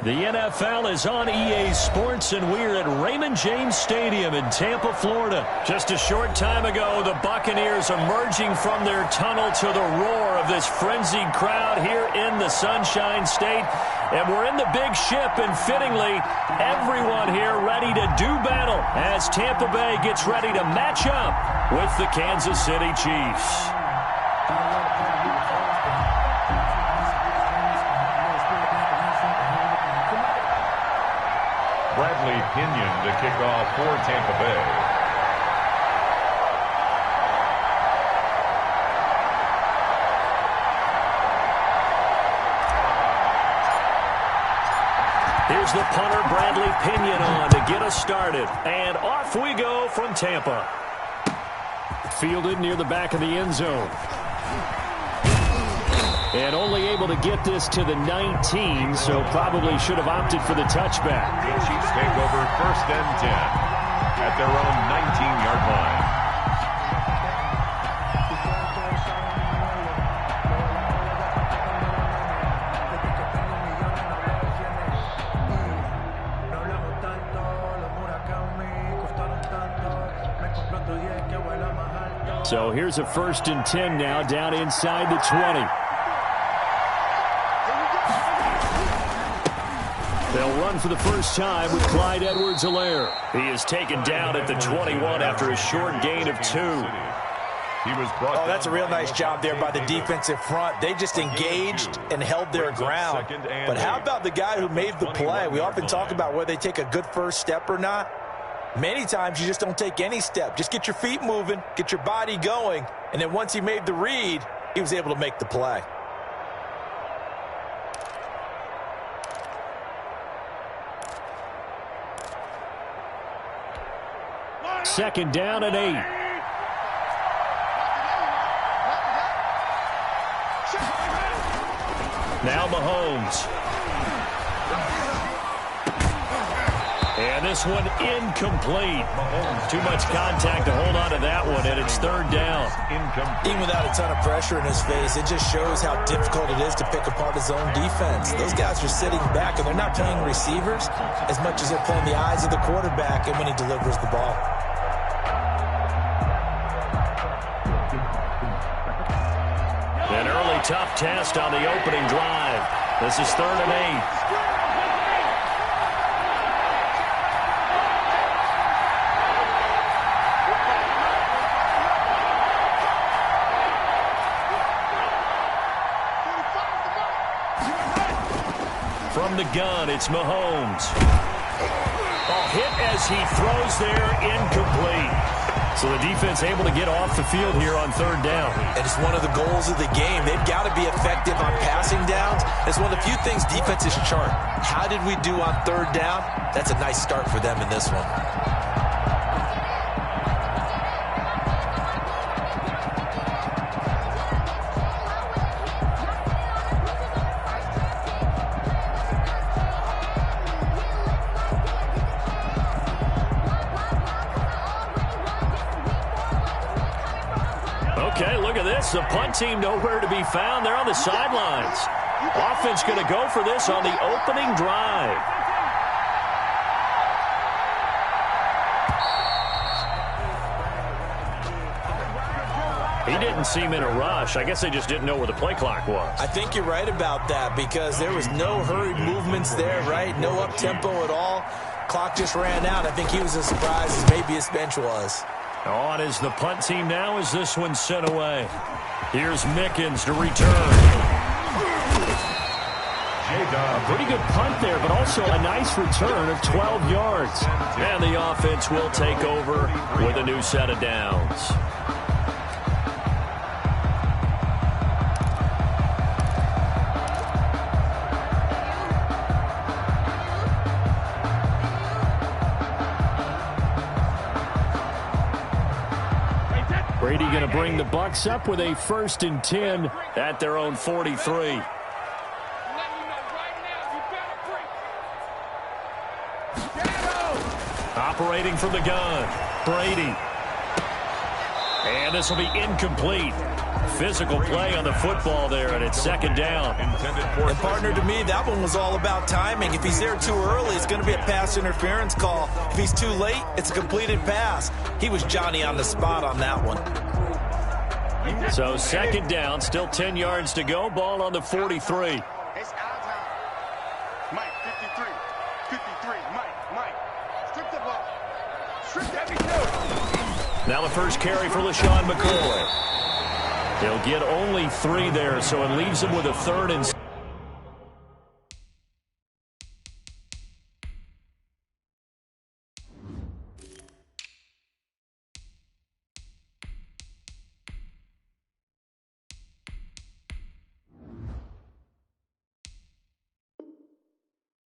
The NFL is on EA Sports, and we're at Raymond James Stadium in Tampa, Florida. Just a short time ago, the Buccaneers emerging from their tunnel to the roar of this frenzied crowd here in the Sunshine State. And we're in the big ship, and fittingly, everyone here ready to do battle as Tampa Bay gets ready to match up with the Kansas City Chiefs. Pinion to kick off for Tampa Bay. Here's the punter, Bradley Pinion, on to get us started. And off we go from Tampa. Fielded near the back of the end zone. And only able to get this to the 19, so probably should have opted for the touchback. The Chiefs take over 1st and 10 at their own 19-yard line. So here's a 1st and 10 now, down inside the 20. They'll run for the first time with Clyde Edwards-Helaire. He is taken down at the 21 after a short gain of 2. Oh, that's a real nice job there by the defensive front. They just engaged and held their ground. But how about the guy who made the play? We often talk about whether they take a good first step or not. Many times you just don't take any step. Just get your feet moving, get your body going, and then once he made the read, he was able to make the play. Second down and 8. Now Mahomes. And this one incomplete. Too much contact to hold on to that one, and it's 3rd down. Even without a ton of pressure in his face, it just shows how difficult it is to pick apart his own defense. Those guys are sitting back, and they're not playing receivers as much as they're playing the eyes of the quarterback and when he delivers the ball. An early tough test on the opening drive. This is 3rd and 8. From the gun, it's Mahomes. Oh, hit as he throws there, incomplete. So the defense able to get off the field here on 3rd down. And it's one of the goals of the game. They've got to be effective on passing downs. It's one of the few things defenses chart. How did we do on 3rd down? That's a nice start for them in this one. Okay, look at this. The punt team nowhere to be found. They're on the sidelines. Offense going to go for this on the opening drive. He didn't seem in a rush. I guess they just didn't know where the play clock was. I think you're right about that because there was no hurried movements there, right? No up-tempo at all. Clock just ran out. I think he was as surprised as maybe his bench was. On is the punt team now as this one's sent away. Here's Mickens to return. A pretty good punt there, but also a nice return of 12 yards. And the offense will take over with a new set of downs. Brady going to bring the Bucs up with a 1st and 10 at their own 43. Operating from the gun, Brady. And this will be incomplete. Physical play on the football there, and it's second down. And partner, to me, that one was all about timing. If he's there too early, it's going to be a pass interference call. If he's too late, it's a completed pass. He was Johnny on the spot on that one. So second down, still 10 yards to go. Ball on the 43. It's our time. Mike, 53. 53. Mike. Strip the ball. Strip every Now the first carry for LaShawn McCoy. He'll get only 3 there, so it leaves him with a 3rd and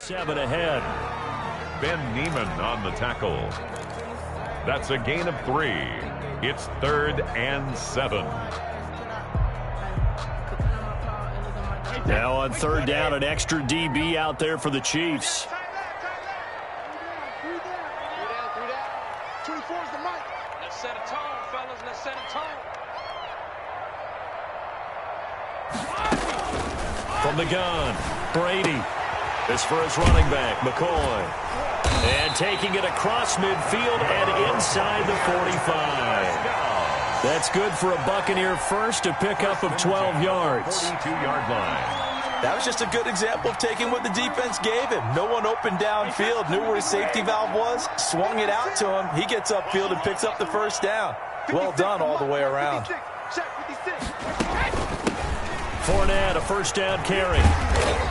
7 ahead. Ben Neiman on the tackle. That's a gain of 3. It's 3rd and 7. Now on 3rd down, an extra DB out there for the Chiefs. 24's the mic. Let's set a tone, fellas. Let's set a tone. From the gun, Brady. This for his running back, McCoy. And taking it across midfield and inside the 45. That's good for a Buccaneer first, a pickup of 12 yards. 42-yard line. That was just a good example of taking what the defense gave him. No one open downfield, knew where his safety valve was, swung it out to him. He gets upfield and picks up the first down. Well done all the way around. Fournette, a first down carry.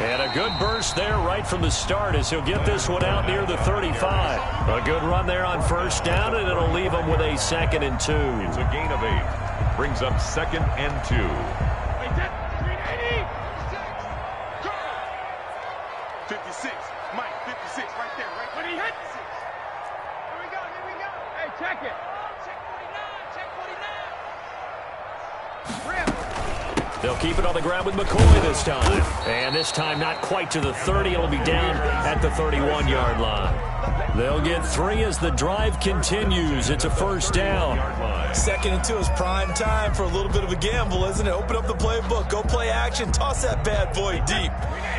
And a good burst there right from the start as he'll get this one out near the 35. A good run there on first down, and it'll leave him with a 2nd and 2. It's a gain of 8. Brings up 2nd and 2. 56. Mike, 56 right there. Right when he hit 6. Here we go. Hey, check it. Check 49. Check 49. They'll keep it on the ground with McCoy this time. And this time not quite to the 30. It'll be down at the 31-yard line. They'll get 3 as the drive continues. It's a first down. 2nd and 2 is prime time for a little bit of a gamble, isn't it? Open up the playbook, go play action, toss that bad boy deep.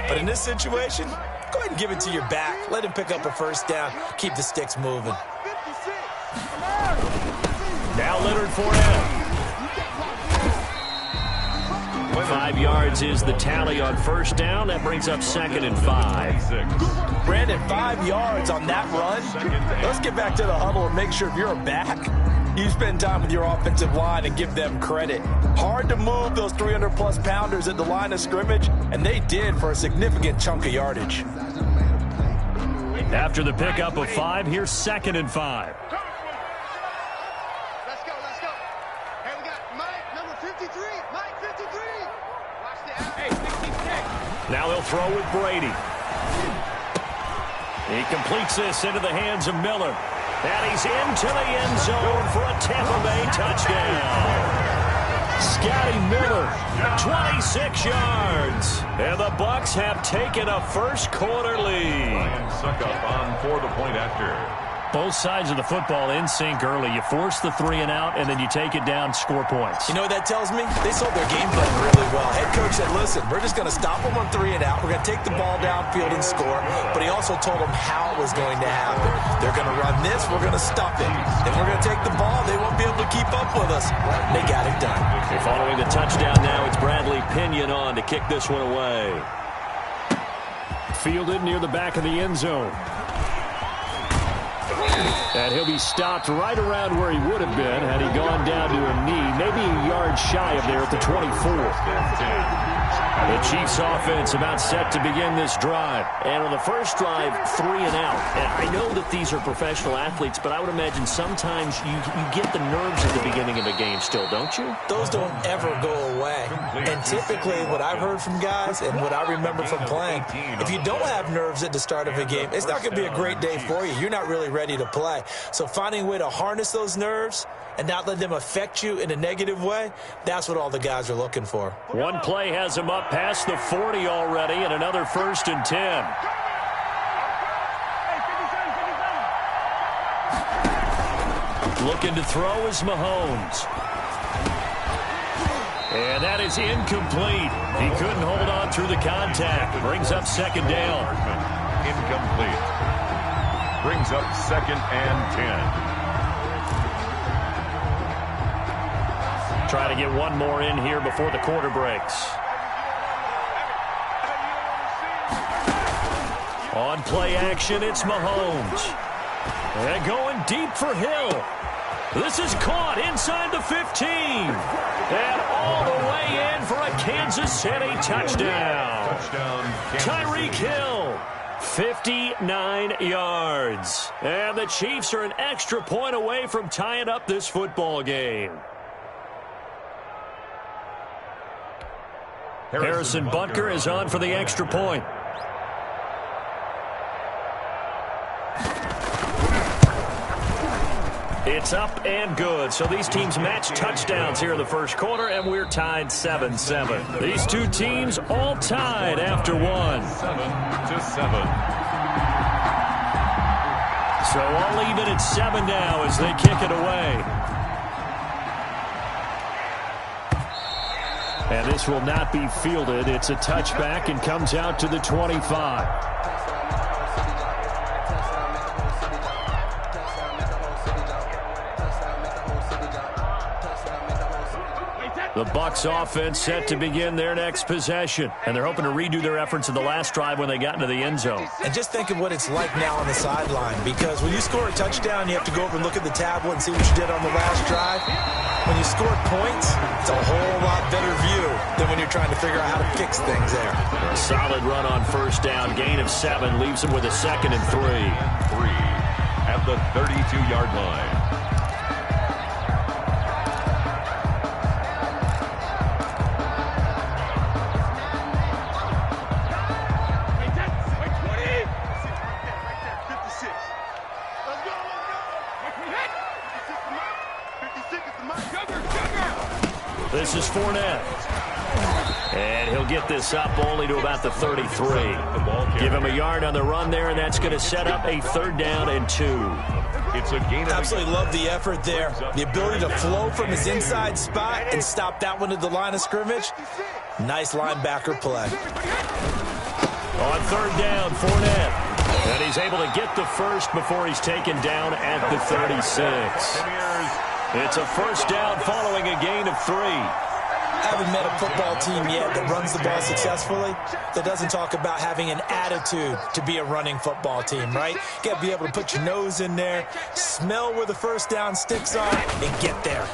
But in this situation, go ahead and give it to your back. Let him pick up a first down. Keep the sticks moving. Now Leonard Fournette. 5 yards is the tally on first down. That brings up 2nd and 5. Brandon, 5 yards on that run. Let's get back to the huddle and make sure if you're a back, you spend time with your offensive line and give them credit. Hard to move those 300-plus pounders at the line of scrimmage, and they did for a significant chunk of yardage. After the pickup of 5, here's 2nd and 5. Let's go. Hey, we got Mike, number 53. Mike, 53. Watch the out. Hey, 66. Now he'll throw with Brady. He completes this into the hands of Miller. And he's into the end zone for a Tampa Bay touchdown. Scotty Miller, 26 yards. And the Bucs have taken a first quarter lead. Ryan Suckup on for the point after. Both sides of the football in sync early. You force the 3 and out, and then you take it down, score points. You know what that tells me? They sold their game plan really well. Head coach said, listen, we're just going to stop them on 3 and out. We're going to take the ball downfield and score. But he also told them how it was going to happen. They're going to run this. We're going to stop it. If we're going to take the ball, they won't be able to keep up with us. They got it done. Following the touchdown now, it's Bradley Pinion on to kick this one away. Fielded near the back of the end zone. And he'll be stopped right around where he would have been had he gone down to a knee, maybe a yard shy of there at the 24. The Chiefs offense about set to begin this drive. And on the first drive, 3 and out. And I know that these are professional athletes, but I would imagine sometimes you get the nerves at the beginning of a game still, don't you? Those don't ever go away. And typically what I've heard from guys and what I remember from playing, if you don't have nerves at the start of a game, it's not going to be a great day for you. You're not really ready to play. So finding a way to harness those nerves and not let them affect you in a negative way, that's what all the guys are looking for. One play has him up past the 40 already, and another 1st and 10. Looking to throw is Mahomes. And that is incomplete. He couldn't hold on through the contact. Brings up second down. Incomplete. Brings up 2nd and 10. Trying to get one more in here before the quarter breaks. On play action, it's Mahomes. And going deep for Hill. This is caught inside the 15. And all the way in for a Kansas City touchdown. Tyreek Hill, 59 yards. And the Chiefs are an extra point away from tying up this football game. Harrison Butker is on for the extra point. It's up and good. So these teams match touchdowns here in the first quarter, and we're tied 7-7. These two teams all tied after one. 7-7. So all even at 7 now as they kick it away. And this will not be fielded. It's a touchback and comes out to the 25. The Bucs offense set to begin their next possession. And they're hoping to redo their efforts in the last drive when they got into the end zone. And just think of what it's like now on the sideline, because when you score a touchdown, you have to go over and look at the tablet and see what you did on the last drive. When you score points, it's a whole lot better view than when you're trying to figure out how to fix things there. A solid run on first down. Gain of 7 leaves them with a 2nd and 3. 3 at the 32-yard line. This is Fournette. And he'll get this up only to about the 33. Give him a yard on the run there, and that's going to set up a 3rd down and 2. It's a gain. Absolutely love the effort there. The ability to flow from his inside spot and stop that one at the line of scrimmage. Nice linebacker play. On 3rd down, Fournette. And he's able to get the first before he's taken down at the 36. It's a first down following a gain of 3. I haven't met a football team yet that runs the ball successfully that doesn't talk about having an attitude to be a running football team, right? You got to be able to put your nose in there, smell where the first down sticks are, and get there.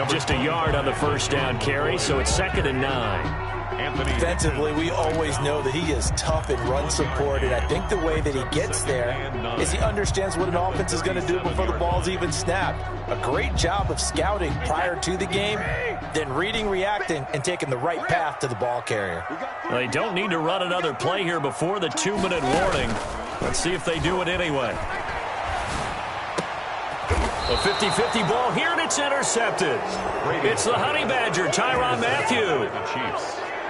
Just a yard on the first down carry, so it's 2nd and 9. Defensively, we always know that he is tough in run support, and I think the way that he gets there is he understands what an offense is going to do before the ball's even snapped. A great job of scouting prior to the game, then reading, reacting, and taking the right path to the ball carrier. They don't need to run another play here before the 2-minute warning. Let's see if they do it anyway. A 50-50 ball here, and it's intercepted. It's the Honey Badger, Tyrann Mathieu.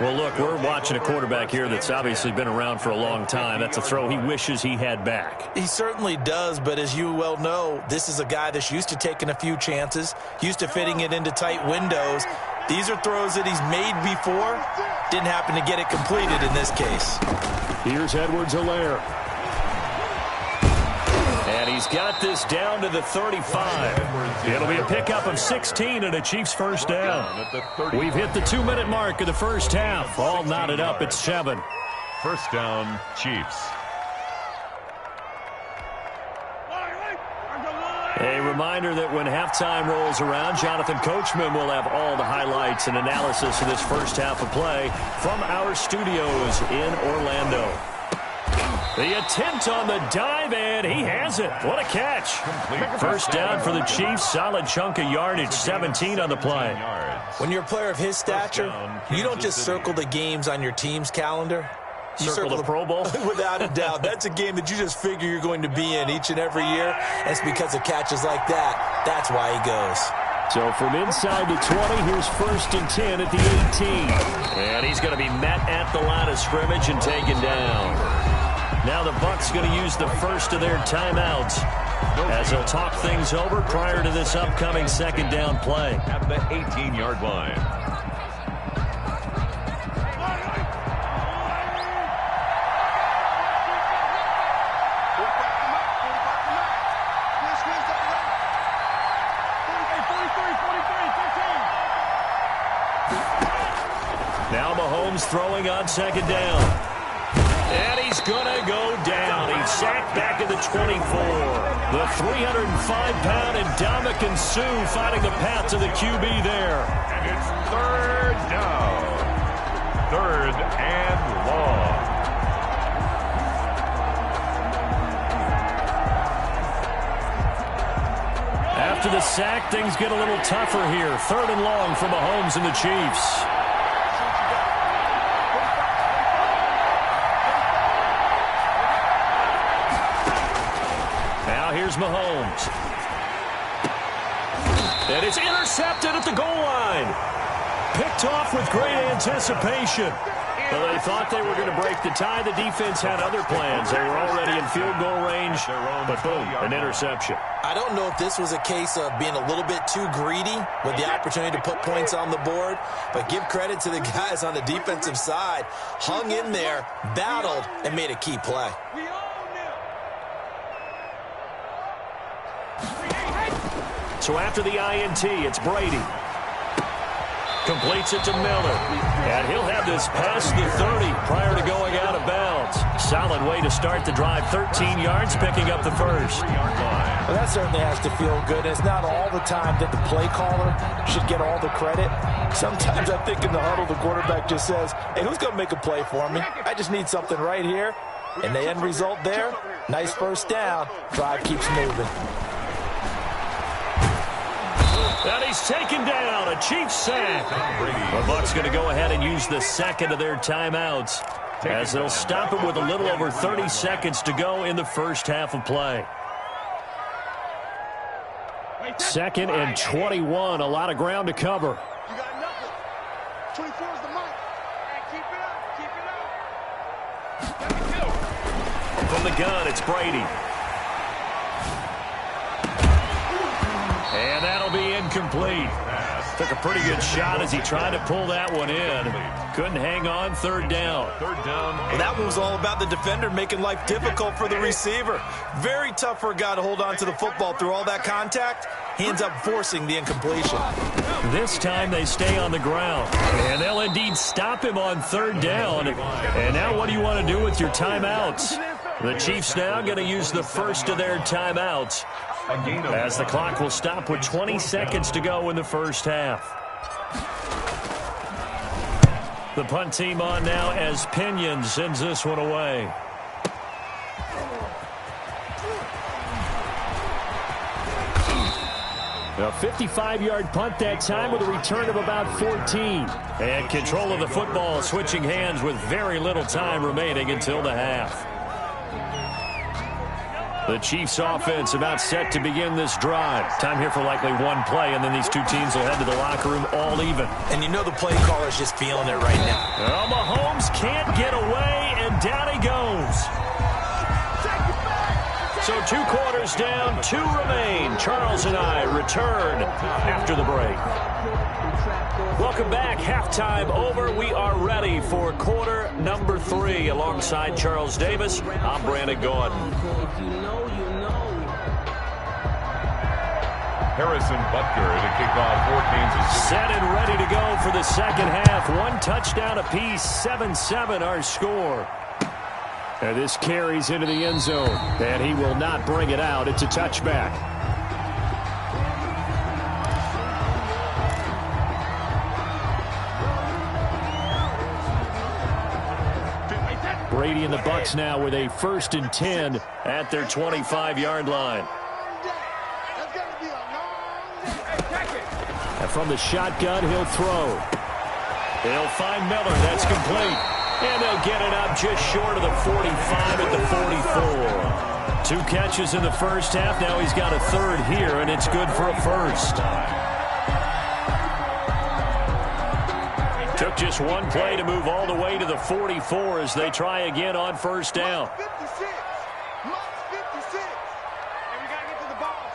Well, look, we're watching a quarterback here that's obviously been around for a long time. That's a throw he wishes he had back. He certainly does, but as you well know, this is a guy that's used to taking a few chances, used to fitting it into tight windows. These are throws that he's made before. Didn't happen to get it completed in this case. Here's Edwards-Helaire. And he's got this down to the 35. It'll be a pickup of 16 and a Chiefs first down. We've hit the 2-minute mark of the first half. All knotted up at 7. First down, Chiefs. A reminder that when halftime rolls around, Jonathan Coachman will have all the highlights and analysis of this first half of play from our studios in Orlando. The attempt on the dive, and he has it. What a catch. First down for the Chiefs. Solid chunk of yardage, 17 on the play. When you're a player of his stature, you don't just circle the games on your team's calendar. You circle the Pro Bowl? Without a doubt. That's a game that you just figure you're going to be in each and every year. And it's because of catches like that. That's why he goes. So from inside the 20, here's 1st and 10 at the 18. And he's going to be met at the line of scrimmage and taken down. Now the Bucs going to use the first of their timeouts as they'll talk things over prior to this upcoming second down play. At the 18-yard line. Now Mahomes throwing on second down. And he's going to go down. He's sacked back at the 24. The 305-pound Ndamukong Suh finding the path to the QB there. And it's third down. Third and long. After the sack, things get a little tougher here. Third and long for Mahomes and the Chiefs. Here's Mahomes. And it's intercepted at the goal line. Picked off with great anticipation. Well, they thought they were going to break the tie. The defense had other plans. They were already in field goal range, but boom, an interception. I don't know if this was a case of being a little bit too greedy with the opportunity to put points on the board, but give credit to the guys on the defensive side. Hung in there, battled, and made a key play. So after the INT, it's Brady. Completes it to Miller. And he'll have this past the 30 prior to going out of bounds. Solid way to start the drive. 13 yards, picking up the first. Well, that certainly has to feel good. It's not all the time that the play caller should get all the credit. Sometimes I think in the huddle, the quarterback just says, hey, who's going to make a play for me? I just need something right here. And the end result there, nice first down. Drive keeps moving. And he's taken down, a Chiefs sack. The Bucs going to go ahead and use the second of their timeouts as they'll stop him with a little over 30 seconds to go in the first half of play. 2nd and 21, a lot of ground to cover. You got nothing. 24 is the mic. Keep it up. From the gun, it's Brady. And that'll be incomplete. Took a pretty good shot as he tried to pull that one in. Couldn't hang on. Third down. Well, that one was all about the defender making life difficult for the receiver. Very tough for a guy to hold on to the football through all that contact. He ends up forcing the incompletion. This time they stay on the ground. And they'll indeed stop him on third down. And now what do you want to do with your timeouts? The Chiefs now going to use the first of their timeouts as the clock will stop with 20 seconds to go in the first half. The punt team on now as Pinion sends this one away. A 55-yard punt that time with a return of about 14. And control of the football switching hands with very little time remaining until the half. The Chiefs offense about set to begin this drive. Time here for likely one play, and then these two teams will head to the locker room all even. And you know the play caller's just feeling it right now. Well, Mahomes can't get away, and down he goes. So 2 quarters down, 2 remain. Charles and I return after the break. Welcome back. Halftime over. We are ready for quarter number 3. Alongside Charles Davis, I'm Brandon Gordon. Harrison Butker to kick off for Kansas City. Set and ready to go for the second half. 1 touchdown apiece. 7-7 our score. And this carries into the end zone. And he will not bring it out. It's a touchback. Brady and the Bucs now with a 1st and 10 at their 25-yard line. And from the shotgun, he'll throw. They'll find Miller. That's complete. And they'll get it up just short of the 45 at the 44. 2 catches in the first half. Now he's got a 3rd here, and it's good for a 1st. Took Just one play to move all the way to the 44 as they try again on first down. 56. 56. And we got to get to the ball.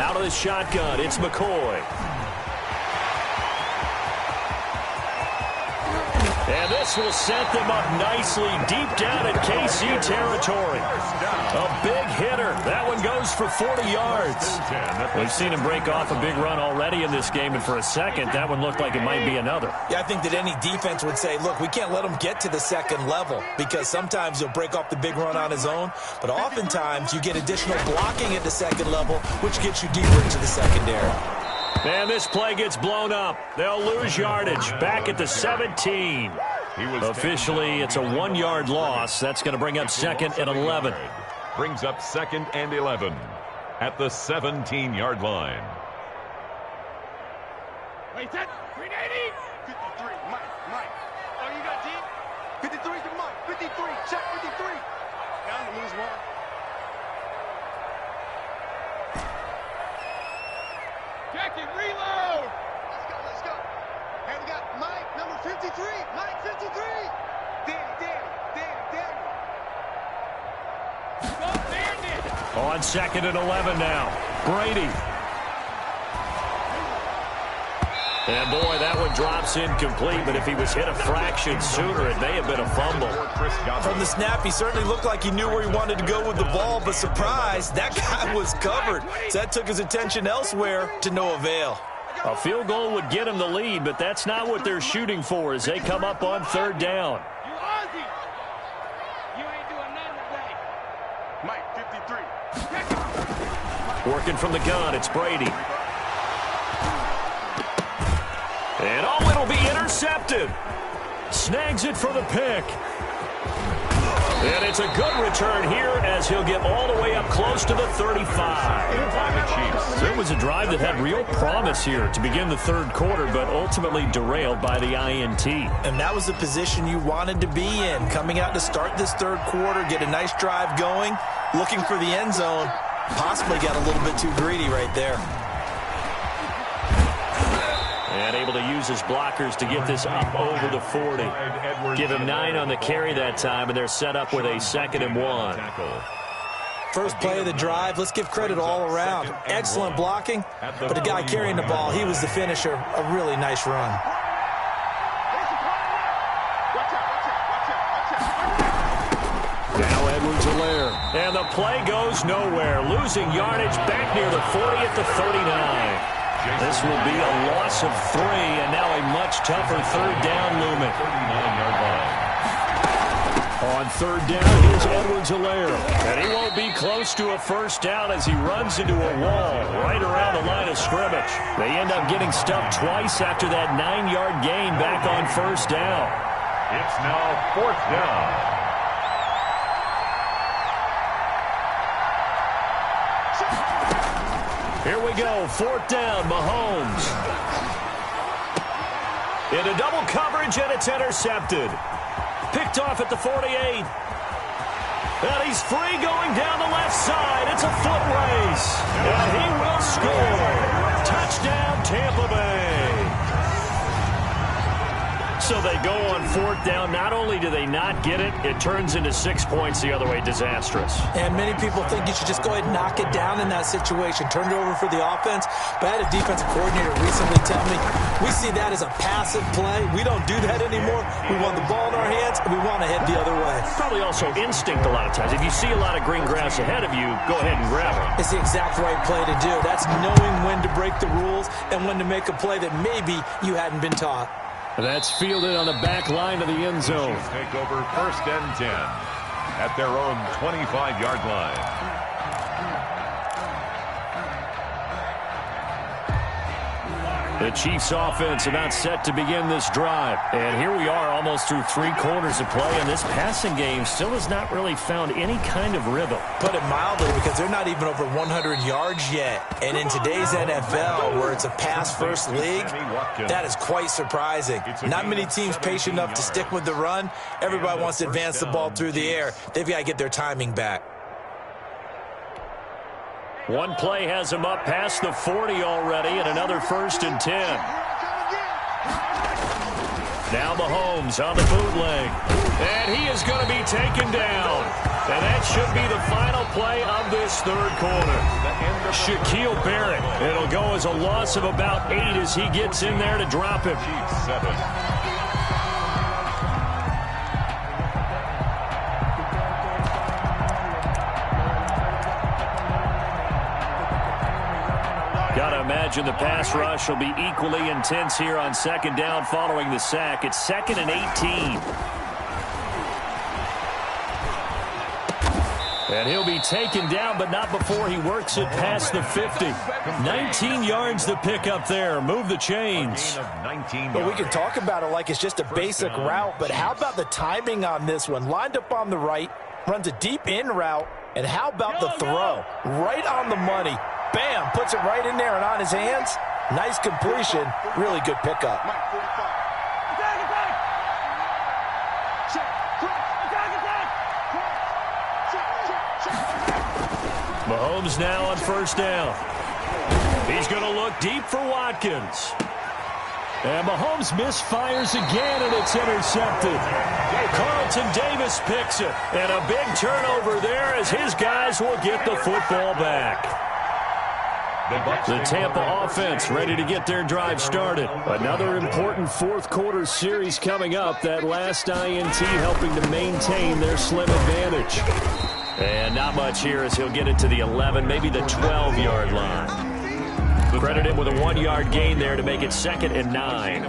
Out of the shotgun, it's McCoy. And this will set them up nicely deep down in KC territory. A big hitter. That one goes for 40 yards. We've seen him break off a big run already in this game, and for a second, that one looked like it might be another. Yeah, I think that any defense would say, look, we can't let him get to the second level because sometimes he'll break off the big run on his own, but oftentimes you get additional blocking at the second level, which gets you deeper into the secondary. And this play gets blown up. They'll lose yardage back at the 17. Officially, it's a 1-yard loss. That's going to bring up 2nd and 11. Brings up 2nd and 11 at the 17-yard line. Wait, that 380. 53, Mike. Oh, you got deep? 53 to Mike. 53, check 53. Down to lose one. Check it, reload. Let's go. Hey, we got Mike, number 53. Mike, 53. Danny. Go, Danny. On 2nd and 11 now. Brady. And, boy, that one drops incomplete, but if he was hit a fraction sooner, it may have been a fumble. From the snap, he certainly looked like he knew where he wanted to go with the ball, but surprise, that guy was covered. So that took his attention elsewhere to no avail. A field goal would get him the lead, but that's not what they're shooting for as they come up on 3rd down. You Ozzy. You ain't doing nothing today. Mike, 53. Working from the gun, it's Brady. And oh, it'll be intercepted. Snags it for the pick. And it's a good return here as he'll get all the way up close to the 35. There was a drive that had real promise here to begin the 3rd quarter, but ultimately derailed by the INT. And that was the position you wanted to be in. Coming out to start this 3rd quarter, get a nice drive going, looking for the end zone. Possibly got a little bit too greedy right there. And able to use his blockers to get this up over the 40. Give him 9 on the carry that time, and they're set up with a 2nd and 1. First play of the drive, let's give credit all around. Excellent blocking, but the guy carrying the ball, he was the finisher. A really nice run. Now Edwards-Helaire. And the play goes nowhere. Losing yardage back near the 40 at the 39. This will be a loss of 3, and now a much tougher 3rd down looming. On 3rd down, here's Edwards-Helaire. And he won't be close to a first down as he runs into a wall right around the line of scrimmage. They end up getting stuffed twice after that 9-yard gain back on 1st down. It's now 4th down. Here we go, 4th down, Mahomes. Into double coverage, and it's intercepted. Picked off at the 48. And he's free going down the left side. It's a foot race. And he will score. Touchdown, Tampa Bay. So they go on 4th down. Not only do they not get it, it turns into 6 points the other way. Disastrous. And many people think you should just go ahead and knock it down in that situation. Turn it over for the offense. But I had a defensive coordinator recently tell me, we see that as a passive play. We don't do that anymore. We want the ball in our hands, and we want to head the other way. Probably also instinct a lot of times. If you see a lot of green grass ahead of you, go ahead and grab it. It's the exact right play to do. That's knowing when to break the rules and when to make a play that maybe you hadn't been taught. That's fielded on the back line of the end zone. Take over 1st and 10 at their own 25-yard line. The Chiefs offense about set to begin this drive. And here we are almost through 3 quarters of play, and this passing game still has not really found any kind of rhythm. Put it mildly, because they're not even over 100 yards yet. And in today's NFL, where it's a pass-first league, that is quite surprising. Not many teams patient enough to stick with the run. Everybody wants to advance the ball through the air. They've got to get their timing back. One play has him up past the 40 already, and another 1st and 10. Now Mahomes on the bootleg. And he is going to be taken down. And that should be the final play of this third quarter. Shaquille Barrett. It'll go as a loss of about 8 as he gets in there to drop him. 7. Gotta imagine the pass rush will be equally intense here on second down following the sack. It's 2nd and 18. And he'll be taken down, but not before he works it past the 50. 19 yards to pick up there. Move the chains. Well, we can talk about it like it's just a basic route, but how about the timing on this one? Lined up on the right, runs a deep in route, and how about the throw? Right on the money. Bam, puts it right in there and on his hands. Nice completion. Really good pickup. Mahomes now on first down. He's going to look deep for Watkins. And Mahomes misfires again, and it's intercepted. Carlton Davis picks it. And a big turnover there as his guys will get the football back. The Tampa offense ready to get their drive started. Another important fourth quarter series coming up. That last INT helping to maintain their slim advantage. And not much here as he'll get it to the 11, maybe the 12-yard line. Credit him with a 1-yard gain there to make it 2nd and 9.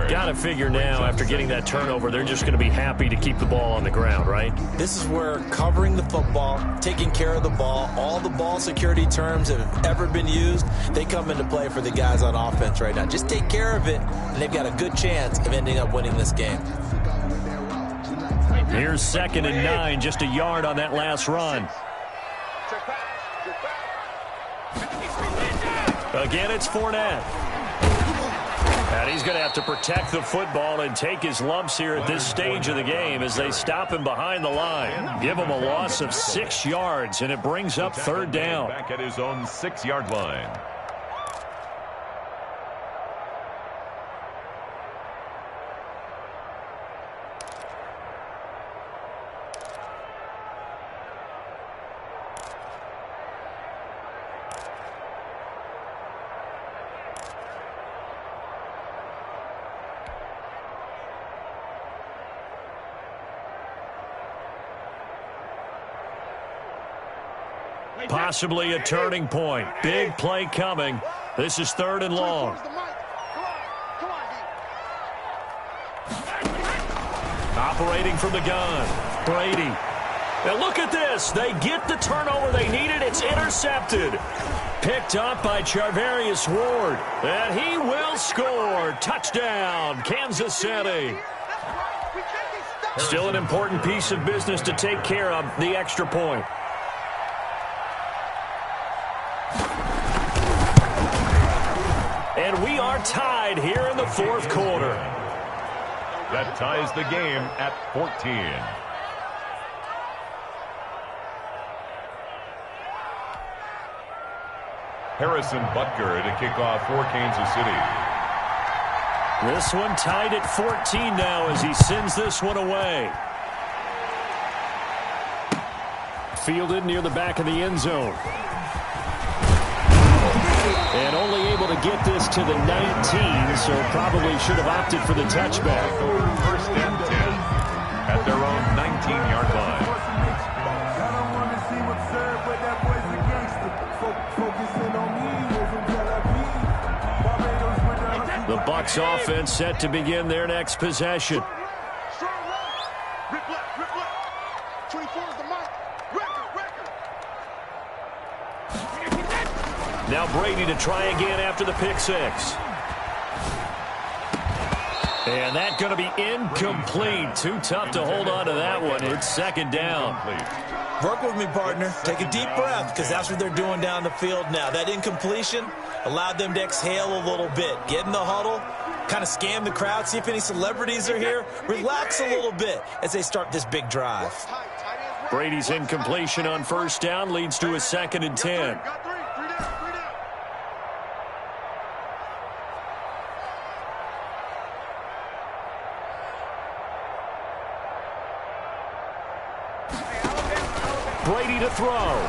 Got to figure now, after getting that turnover, they're just going to be happy to keep the ball on the ground, right? This is where covering the football, taking care of the ball, all the ball security terms that have ever been used, they come into play for the guys on offense right now. Just take care of it, and they've got a good chance of ending up winning this game. Here's 2nd and 9, just a yard on that last run. Again, it's Fournette. And he's going to have to protect the football and take his lumps here at this stage of the game as they stop him behind the line. Give him a loss of 6 yards, and it brings up 3rd down. Back at his own 6-yard line. Possibly a turning point. Big play coming. This is 3rd and long. Operating from the gun. Brady. And look at this. They get the turnover they needed. It's intercepted. Picked up by Charvarius Ward. And he will score. Touchdown, Kansas City. Still an important piece of business to take care of, the extra point. And we are tied here in the 4th quarter. That ties the game at 14. Harrison Butker to kick off for Kansas City. This one tied at 14 now as he sends this one away. Fielded near the back of the end zone. And only able to get this to the 19, so probably should have opted for the touchback. 1st and 10 at their own 19-yard line. The Bucs offense set to begin their next possession. Now Brady to try again after the pick 6. And that's going to be incomplete. Too tough to hold on to that one. It's 2nd down. Work with me, partner. Take a deep breath, because that's what they're doing down the field now. That incompletion allowed them to exhale a little bit. Get in the huddle, kind of scan the crowd, see if any celebrities are here. Relax a little bit as they start this big drive. Brady's incompletion on 1st down leads to a 2nd and 10. Brady to throw.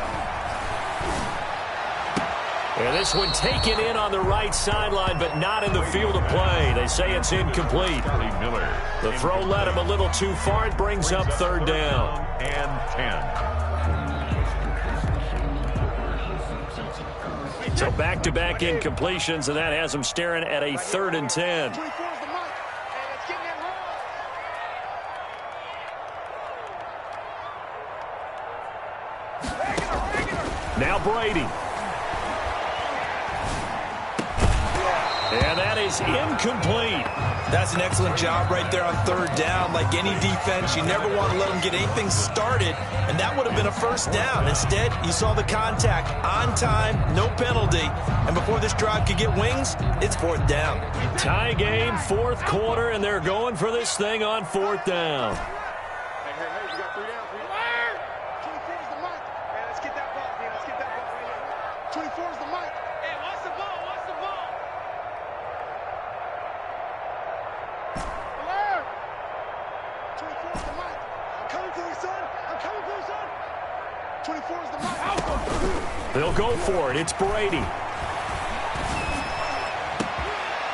And this one taken in on the right sideline, but not in the field of play. They say it's incomplete. The throw led him a little too far. It brings up third down. And 10. So back-to-back incompletions, and that has him staring at a 3rd and 10. Now Brady. And that is incomplete. That's an excellent job right there on 3rd down. Like any defense, you never want to let them get anything started, and that would have been a 1st down. Instead, you saw the contact on time, no penalty, and before this drive could get wings, it's 4th down. Tie game, 4th quarter, and they're going for this thing on 4th down. They'll go for it. It's Brady.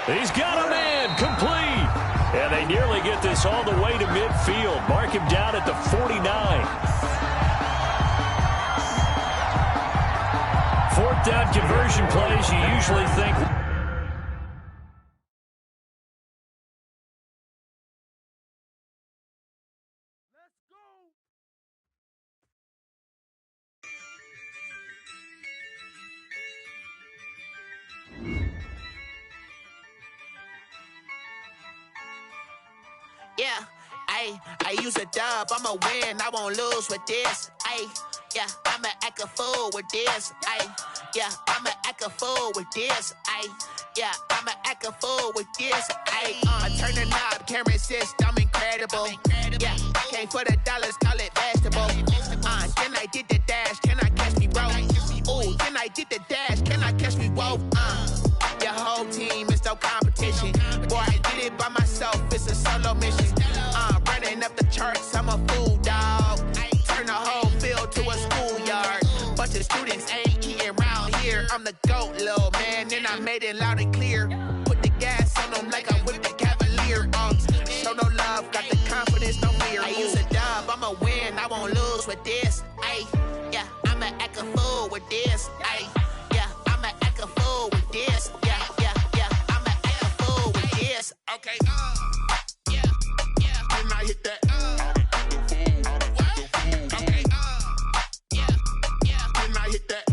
He's got a man complete. And they nearly get this all the way to midfield. Mark him down at the 49. 4th down conversion plays, you usually think. Yeah, I use a dub, I'ma win, I won't lose with this. Yeah, I'ma act a fool with this. Yeah, I'ma act a fool with this. Yeah, I'ma act a fool with this. I turn the knob, camera assist, I'm incredible. Yeah, came for the dollars, call it vegetable. Then I did the dash, can I catch me, bro? Ooh, then I did the dash, can I catch me, whoa? Your whole team is no competition. Boy, I did it by myself, it's a solo mission. Running up the charts, I'm a fool, dog. Turn the whole field to a schoolyard. Bunch of students ain't eating round here. I'm the GOAT, little man, and I made it loud and clear. Put the gas on them like I whipped the Cavalier. Show no love, got the confidence, no fear. I use a dub, I'ma win, I won't lose with this. Yeah, I'ma act a fool with this. Yeah, I'ma act a fool with this. Yeah, I'ma act a fool with this. Okay, yeah, can I hit that? Okay, yeah, can I hit that?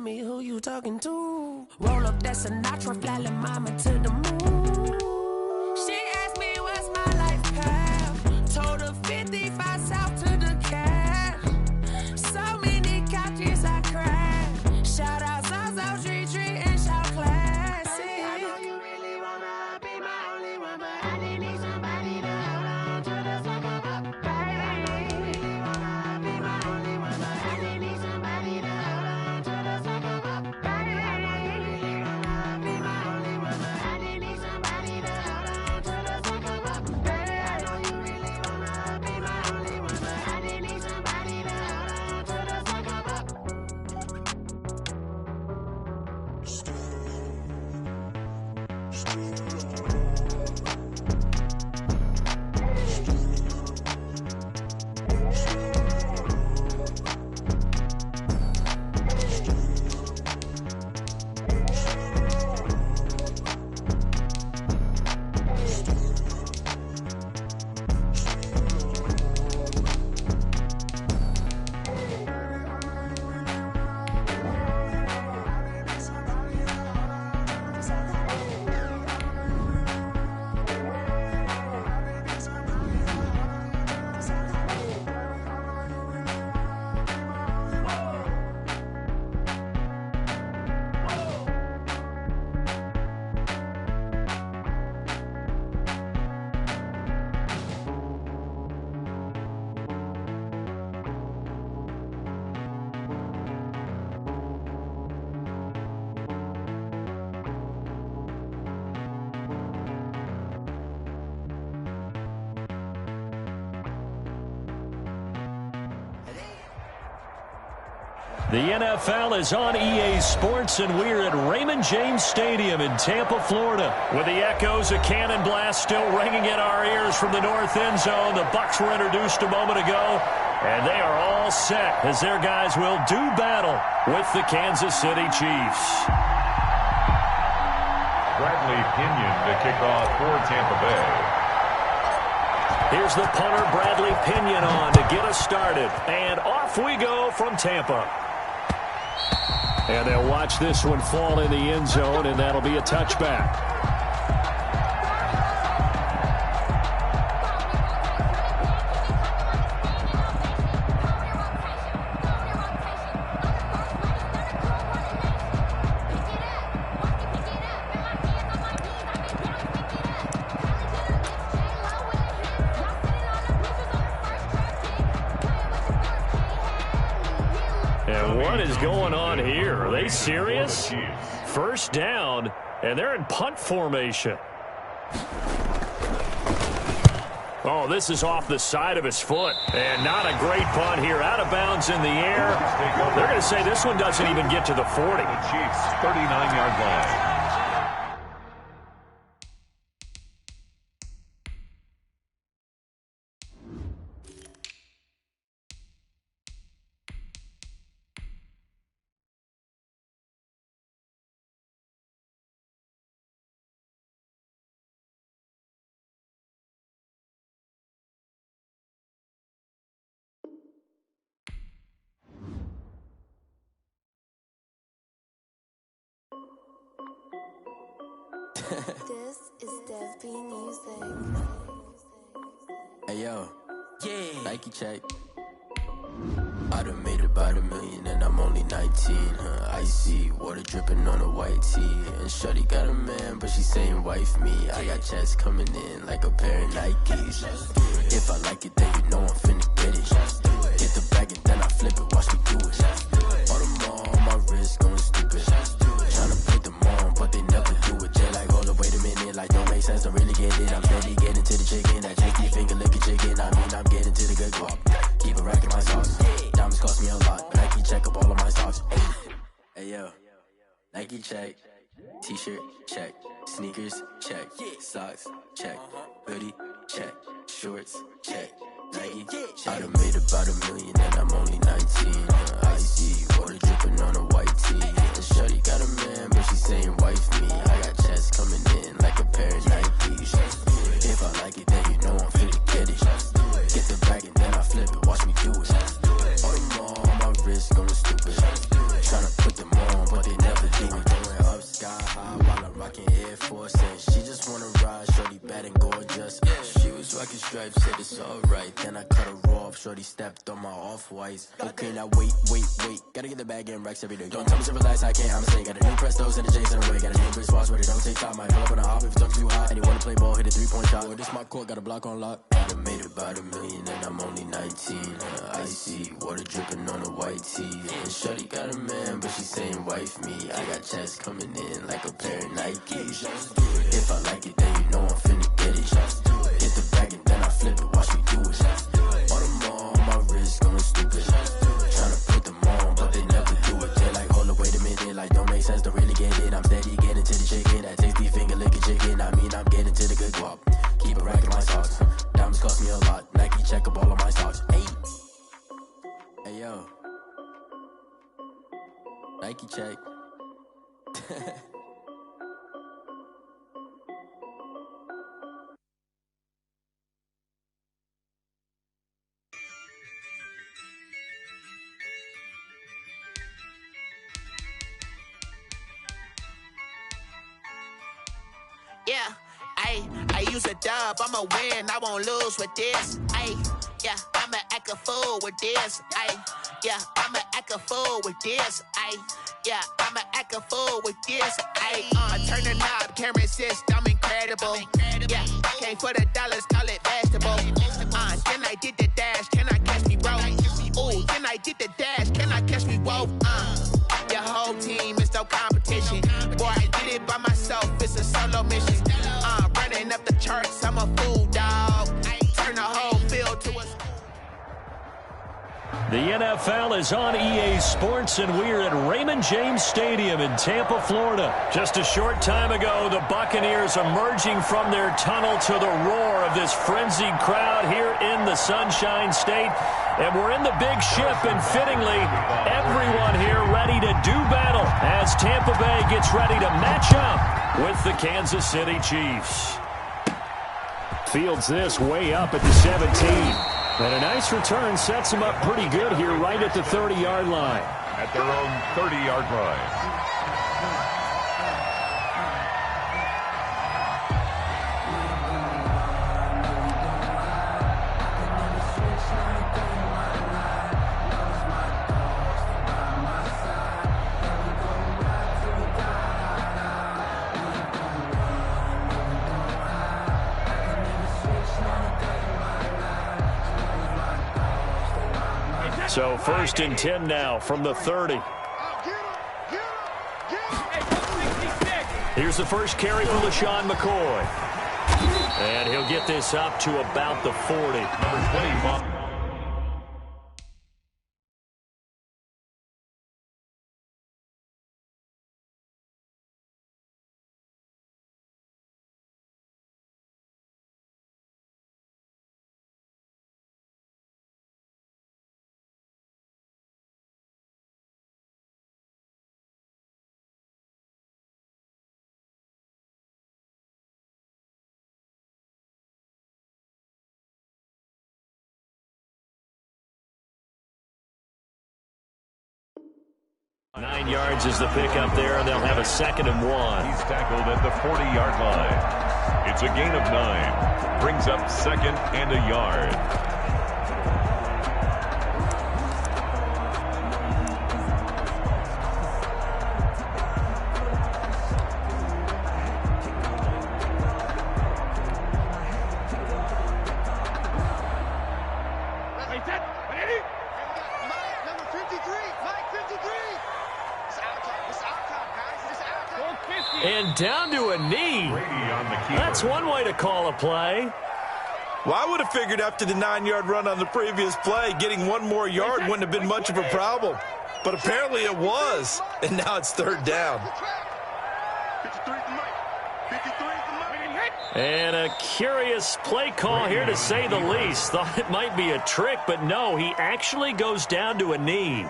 me who you talking to. Roll up that Sinatra, fly like mama to the moon. She asked me what's my life path. Told her 55 south to the cat. So many couches I cried. Shout out Zazo, Tree, and shout classic. I know you really wanna be my only one, but I didn't need somebody to hold on to the second up, baby. I know you really wanna be my only one, but I didn't need somebody to hold on to the second up, baby. I know you really wanna be my only one, but I didn't need somebody to hold on to the second up, baby. I know you really wanna be my only one, but I didn't need somebody to hold on to the second up. The NFL is on EA Sports, and we're at Raymond James Stadium in Tampa, Florida. With the echoes of cannon blast still ringing in our ears from the north end zone, the Bucs were introduced a moment ago, and they are all set as their guys will do battle with the Kansas City Chiefs. Bradley Pinion to kick off for Tampa Bay. Here's the punter, Bradley Pinion, on to get us started. And off we go from Tampa. And they'll watch this one fall in the end zone, and that'll be a touchback. And what is going on here? Are they serious? First down, and they're in punt formation. Oh, this is off the side of his foot. And not a great punt here. Out of bounds in the air. They're going to say this one doesn't even get to the 40. The Chiefs' 39-yard line. This is Dev B Music. Hey yo, yeah, Nike check. I done made about $1 million and I'm only 19. Icy water dripping on a white tee. And shorty got a man, but she saying wife me. I got checks coming in like a pair of Nikes. If I like it, then you know I'm finna get it. Get the bag and then I flip it, watch me do it. All them on my wrist going stupid. Tryna put them on, but they never do it. They like, hold up, wait a minute, like don't make sense, don't really get it. I'm steady getting to the chicken, that chicky finger licking chicken. I mean, I'm getting to the good guap. Keep a rack in my sauce. Diamonds cost me a lot, but Nike check up all of my socks. Hey yo, Nike check. T-shirt check. Sneakers check. Socks check. Hoodie check. Shorts check. Nike check. I done made about $1 million and I'm only 19. Icy water dripping on a white tee. And shorty got a man, but she saying wife me. I got checks coming in like a pair of Nikes. If I like it, then you know I'm finna get it. Get the bag and then I flip it, watch me do it. All them on my wrist going stupid. Tryna put them on, stripes, said it's alright. Then I cut her off, shorty stepped on my off-whites. Okay, now wait. Gotta get the bag in racks every day. Don't tell me to relax, I can't, I'ma say. Got a new Prestos and a J's in the way. Got a new Chris Foss, but it don't take time. Might pull up on a hop if it's talking too hot. And you wanna play ball, hit a 3-point shot. Boy, this my court, got a block on lock. I done made about $1 million and I'm only 19. Icy, water dripping on a white tee. And shorty got a man, but she saying wife me. I got checks coming in like a pair of Nikes. If I like it, then you know I'm finna get it. Hit the bag and then I flip it, watch me do it. On the mall, my wrist going stupid. Tryna put them on, but they never do it. They like, hold up, wait a minute, like don't make sense, don't really get it. I'm steady getting to the chicken, that tasty finger licking chicken. I mean, I'm getting to the good guap. Keep a rack in my socks. Diamonds cost me a lot. Nike check up all of my stocks. Hey yo, Nike check. Yeah, I use a dub, I'ma win, I won't lose with this. Yeah, I'ma act a fool with this. Yeah, I'ma act a fool with this. Yeah, I'ma act a fool with this. Turn the knob, camera assist, I'm incredible. Yeah, came for the dollars, call it vegetable. Then I did the dash, can I catch me, bro? Ooh, then I did the dash, can I catch me, whoa? Your whole team is no competition. Boy, I did it by myself, it's a solo mission. Running up the charts, I'm a fool, dog. Turn the whole field to a... The NFL is on EA Sports, and we're at Raymond James Stadium in Tampa, Florida. Just a short time ago, the Buccaneers emerging from their tunnel to the roar of this frenzied crowd here in the Sunshine State. And we're in the big ship, and fittingly, everyone here ready to do battle as Tampa Bay gets ready to match up with the Kansas City Chiefs. Fields this way up at the 17. And a nice return sets him up pretty good here right at the 30-yard line. At their own 30-yard line. So 1st and 10 now from the 30. Here's the first carry for LaShawn McCoy. And he'll get this up to about the 40. Number 20. Nine yards is the pickup there, and they'll have a 2nd and 1. He's tackled at the 40-yard line. It's a gain of 9. Brings up 2nd and a yard. And down to a knee. That's one way to call a play. Well, I would have figured after the 9-yard run on the previous play, getting one more yard wouldn't have been much of a problem. But apparently it was, and now it's 3rd down. And a curious play call here, to say the least. Thought it might be a trick, but no, he actually goes down to a knee.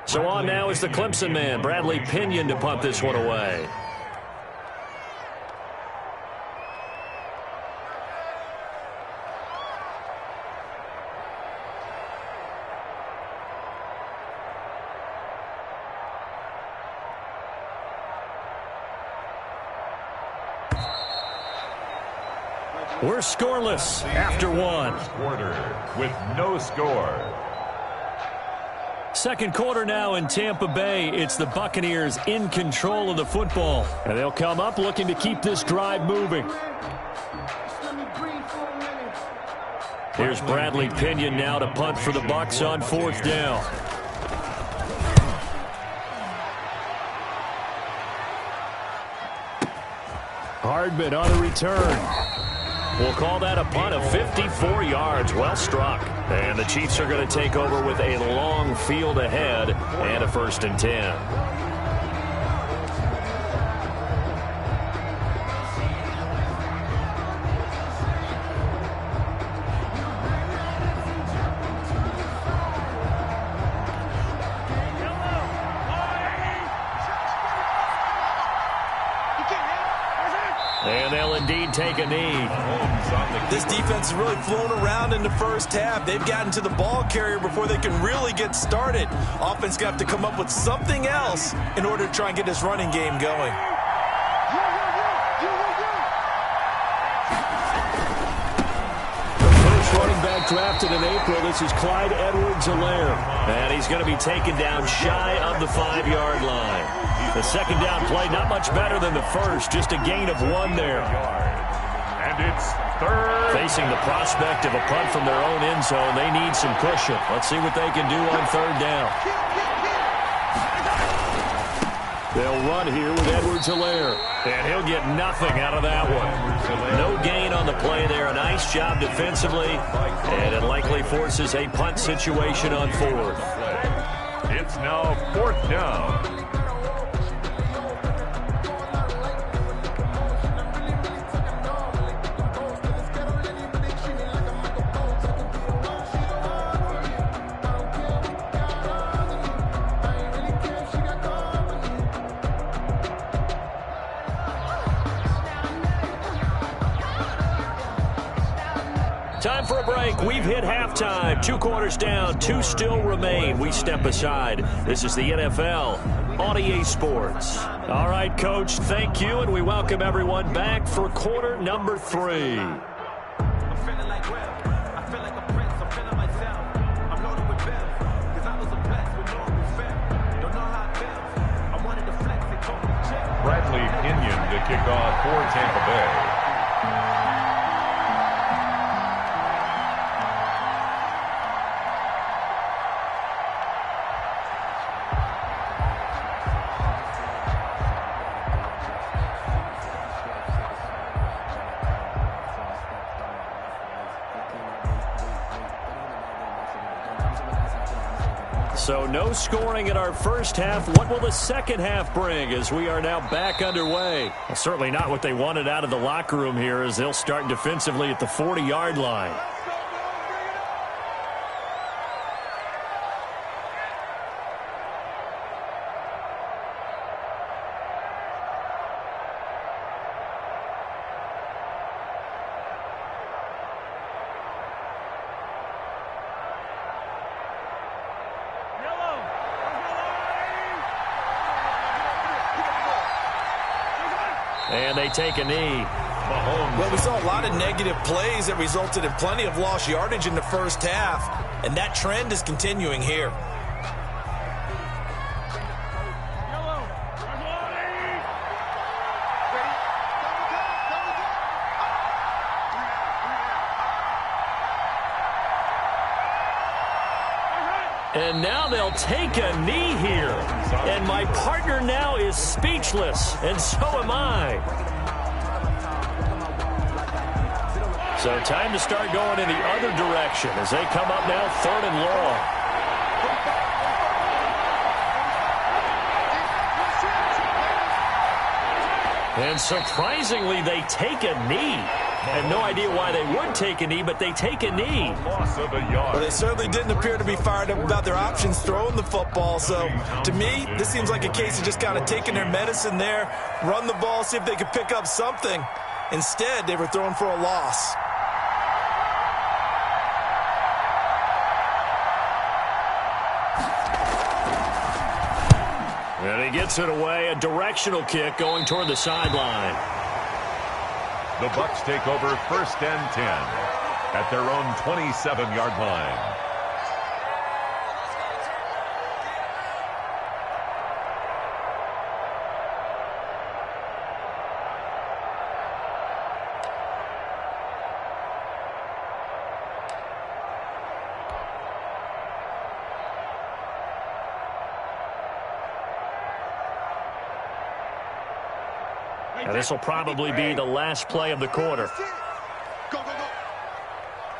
So on now is the Clemson man, Bradley Pinion, to punt this one away. We're scoreless after one. Quarter with no score. Second quarter now in Tampa Bay. It's the Buccaneers in control of the football. And they'll come up looking to keep this drive moving. Here's Bradley Pinion now to punt for the Bucs on 4th down. Hardman on the return. We'll call that a punt of 54 yards. Well struck. And the Chiefs are going to take over with a long field ahead and a 1st and 10. And they'll indeed take a knee. This defense has really flown around in the first half. They've gotten to the ball carrier before they can really get started. Offense going to have to come up with something else in order to try and get this running game going. The first running back drafted in April. This is Clyde Edwards-Helaire. And he's going to be taken down shy of the 5-yard line. The second down play, not much better than the first. Just a gain of 1 there. And it's 3rd. Facing the prospect of a punt from their own end zone, they need some cushion. Let's see what they can do on 3rd down. They'll run here with Edwards-Helaire. And he'll get nothing out of that one. No gain on the play there. A nice job defensively. And it likely forces a punt situation on 4th. It's now 4th down. Time for a break. We've hit halftime. 2 quarters down. 2 still remain. We step aside. This is the NFL on EA Sports. All right, Coach, thank you, and we welcome everyone back for quarter number 3. Bradley Pinion to kick off for Tampa Bay. So no scoring in our first half. What will the second half bring as we are now back underway? Well, certainly not what they wanted out of the locker room here as they'll start defensively at the 40-yard line. And they take a knee. Well, we saw a lot of negative plays that resulted in plenty of lost yardage in the first half, and that trend is continuing here. And now they'll take a knee here. And my partner now is speechless, and so am I. So time to start going in the other direction as they come up now 3rd and long. And surprisingly, they take a knee. I have no idea why they would take a knee, but they take a knee. Well, they certainly didn't appear to be fired up about their options throwing the football. So, to me, this seems like a case of just kind of taking their medicine there, run the ball, see if they could pick up something. Instead, they were throwing for a loss. And he gets it away, a directional kick going toward the sideline. The Bucs take over 1st and 10 at their own 27-yard line. And this will probably be the last play of the quarter. Go, go, go.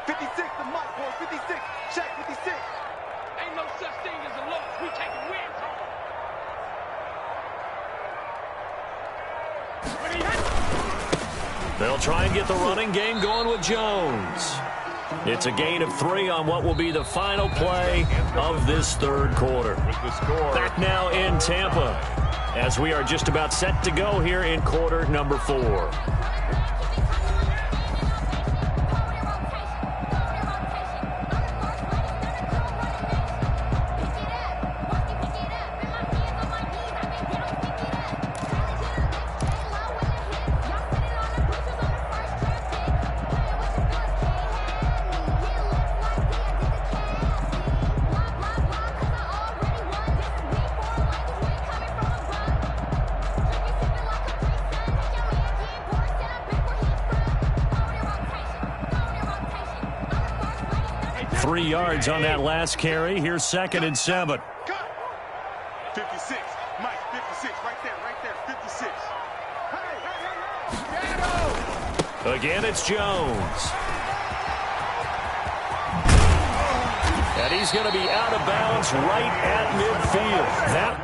56, the Mike, boy. 56. Check, 56. Ain't no such thing as a loss. We taking wins home. They'll try and get the running game going with Jones. It's a gain of 3 on what will be the final play of this third quarter. Back now in Tampa, as we are just about set to go here in quarter number 4. Yards on that last carry. Here's 2nd and 7. 56. Mike, 56. Right there, 56. Hey. Again, it's Jones. And he's going to be out of bounds right at midfield. That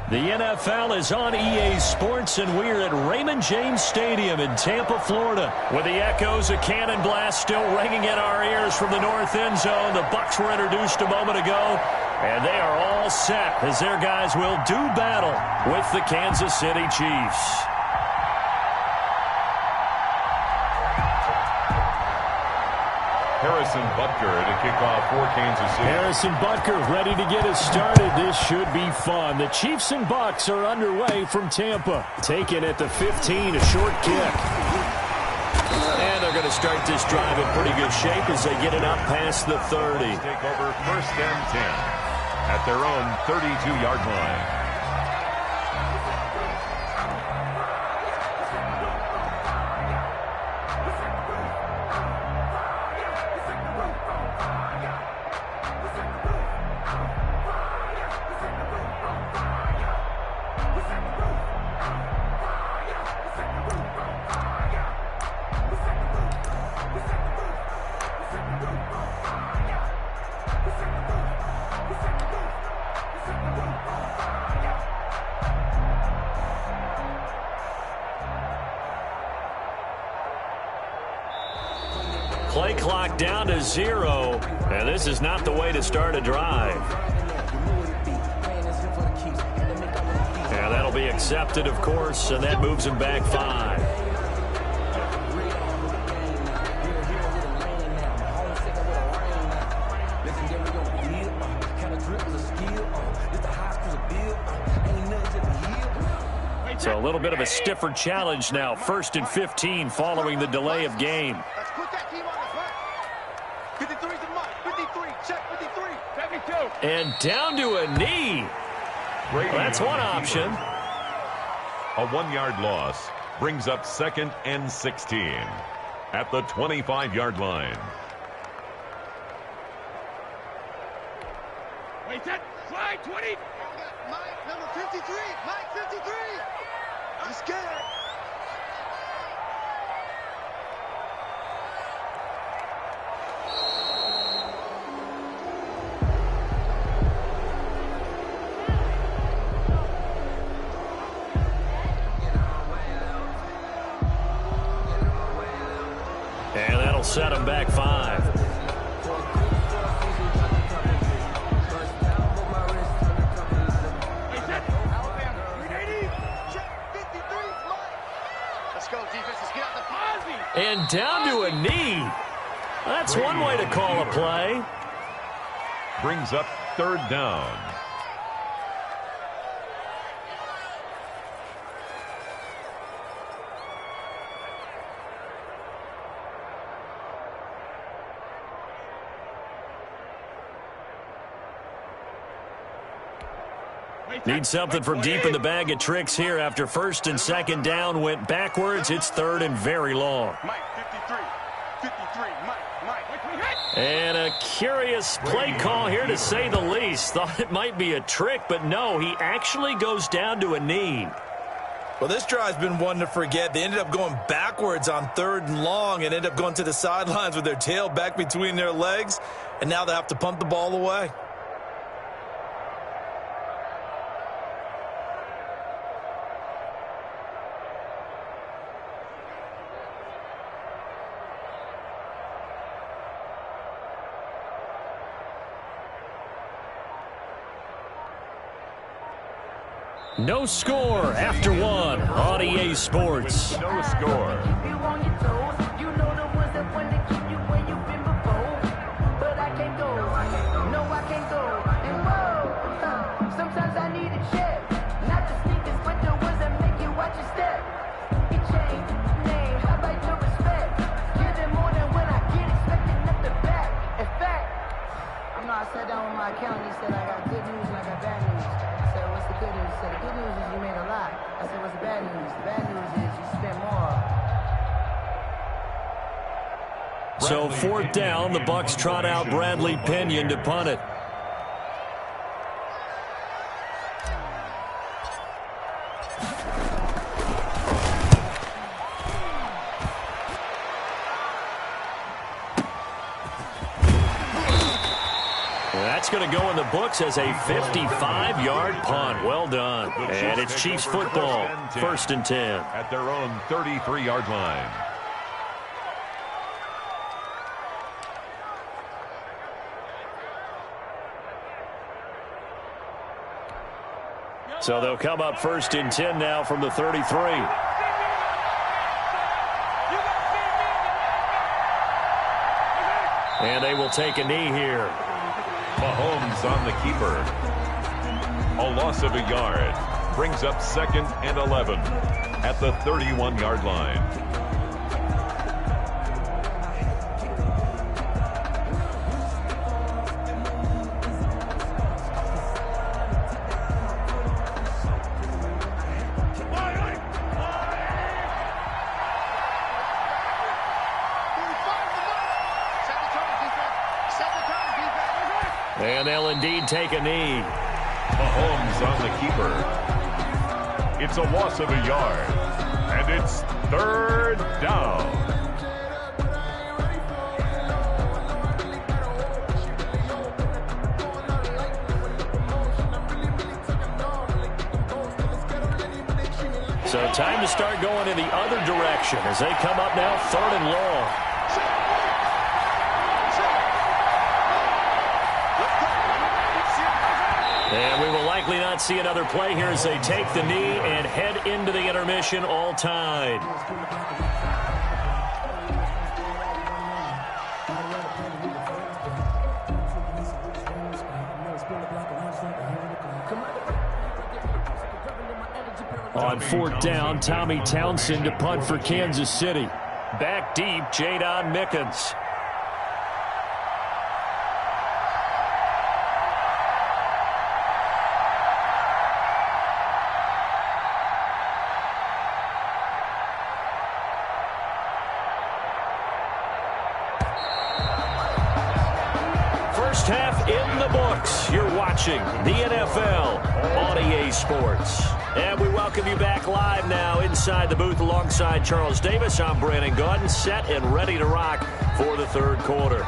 The NFL is on EA Sports, and we're at Raymond James Stadium in Tampa, Florida, with the echoes of Cannon Blast still ringing in our ears from the north end zone. The Bucs were introduced a moment ago, and they are all set as their guys will do battle with the Kansas City Chiefs. Harrison Butker to kick off for Kansas City. Harrison Butker ready to get us started. This should be fun. The Chiefs and Bucs are underway from Tampa. Taken at the 15, a short kick. And they're going to start this drive in pretty good shape as they get it up past the 30. Take over 1st and 10 at their own 32-yard line. Play clock down to 0, and this is not the way to start a drive. And that'll be accepted, of course, and that moves him back 5. So a little bit of a stiffer challenge now. 1st and 15 following the delay of game. And down to a knee. That's one option. A 1-yard loss brings up 2nd and 16 at the 25-yard line. Wait, that slide 20. Mike, number 53. Mike, 53. I'm scared. And that'll set him back 5. And down to a knee. That's one way to call a play. Brings up 3rd down. Need something from deep in the bag of tricks here after 1st and 2nd down went backwards. It's 3rd and very long. Mike, 53. 53. Mike. And a curious play call here, to say the least. Thought it might be a trick, but no, he actually goes down to a knee. Well, this drive's been one to forget. They ended up going backwards on 3rd and long and ended up going to the sidelines with their tail back between their legs, and now they have to punt the ball away. No score after 1 on EA Sports. No score. Sometimes I need a check, not the sneakers, but the ones that make you watch your step. It changed name, how about your respect? Give them more than when I get expected nothing back. In fact, I sat down with my accountant. He said I got good news and I got bad news. I said, what's the good news? He said, the good news is you made a lot. I said, what's the bad news? The bad news is you spent more. So 4th down, the Bucs trot out Bradley Pinion to punt it. That's going going to go in the books as a 55-yard punt. Well done. And it's Chiefs football, 1st and 10. At their own 33-yard line. So they'll come up 1st and 10 now from the 33. And they will take a knee here. Mahomes on the keeper. A loss of a yard. Brings up 2nd and 11 at the 31-yard line. And they'll indeed take a knee. Mahomes on the keeper. It's a loss of a yard. And it's 3rd down. So time to start going in the other direction as they come up now 3rd and long. And we will likely not see another play here as they take the knee and head into the intermission all tied. On 4th down, Tommy Townsend to punt for Kansas City. Back deep, Jadon Mickens. First half in the books. You're watching the NFL on EA Sports. And we welcome you back live now inside the booth alongside Charles Davis. I'm Brandon Gaudin, set and ready to rock for the 3rd quarter.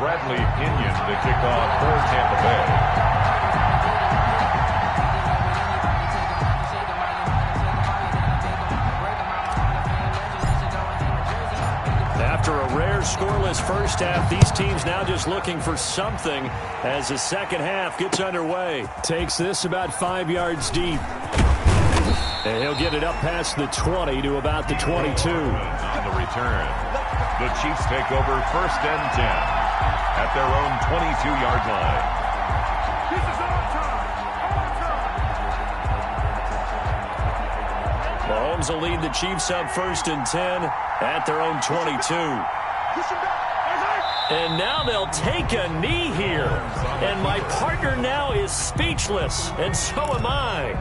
Bradley Pinion to kick off for Tampa Bay. After a rare scoreless first half, these teams now just looking for something as the second half gets underway. Takes this about 5 yards deep. And he'll get it up past the 20 to about the 22. On the return, the Chiefs take over 1st and 10 at their own 22-yard line. This is our time. Mahomes will lead the Chiefs up 1st and 10 at their own 22. And now they'll take a knee here. And my partner now is speechless, and so am I.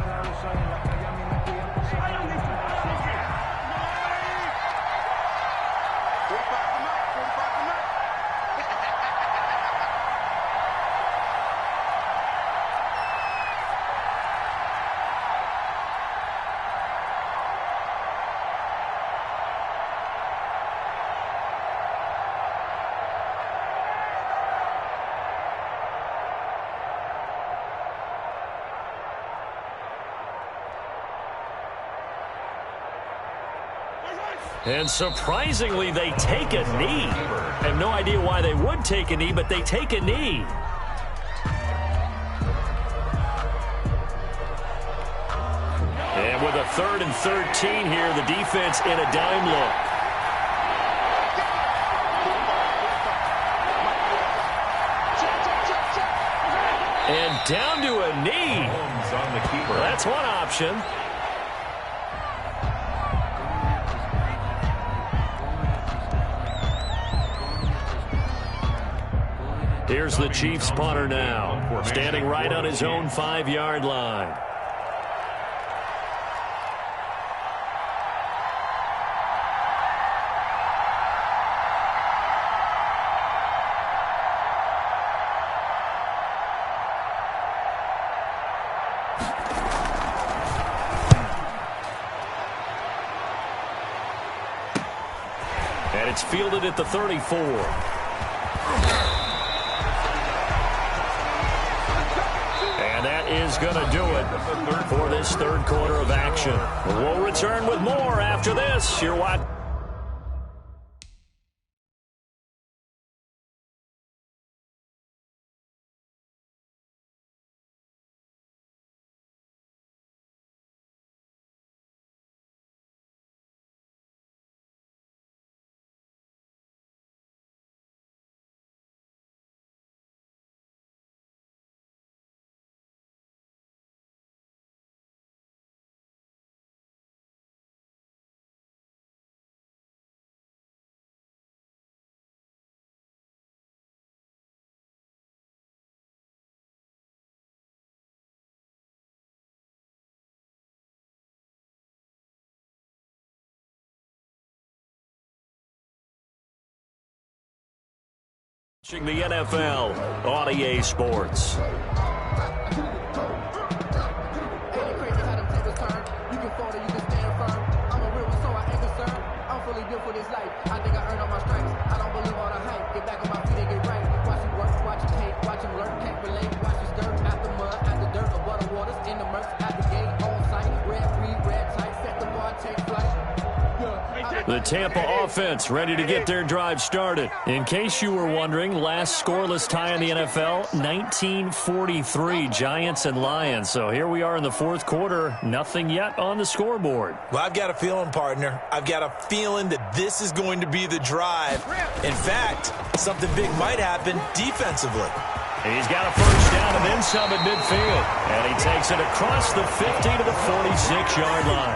And surprisingly, they take a knee. I have no idea why they would take a knee, but they take a knee. And with a 3rd and 13 here, the defense in a dime look. And down to a knee. On the keeper. That's one option. Here's the Chiefs punter now, standing right on his own 5-yard line. It's fielded at the 34. And that is going to do it for this third quarter of action. We'll return with more after this. You're watching. Watching the NFL on EA Sports. The Tampa offense ready to get their drive started. In case you were wondering, last scoreless tie in the NFL, 1943, Giants and Lions. So here we are in the fourth quarter, nothing yet on the scoreboard. Well, I've got a feeling, partner. I've got a feeling that this is going to be the drive. In fact, something big might happen defensively. He's got a first down and then some at midfield. And he takes it across the 50 to the 46-yard line.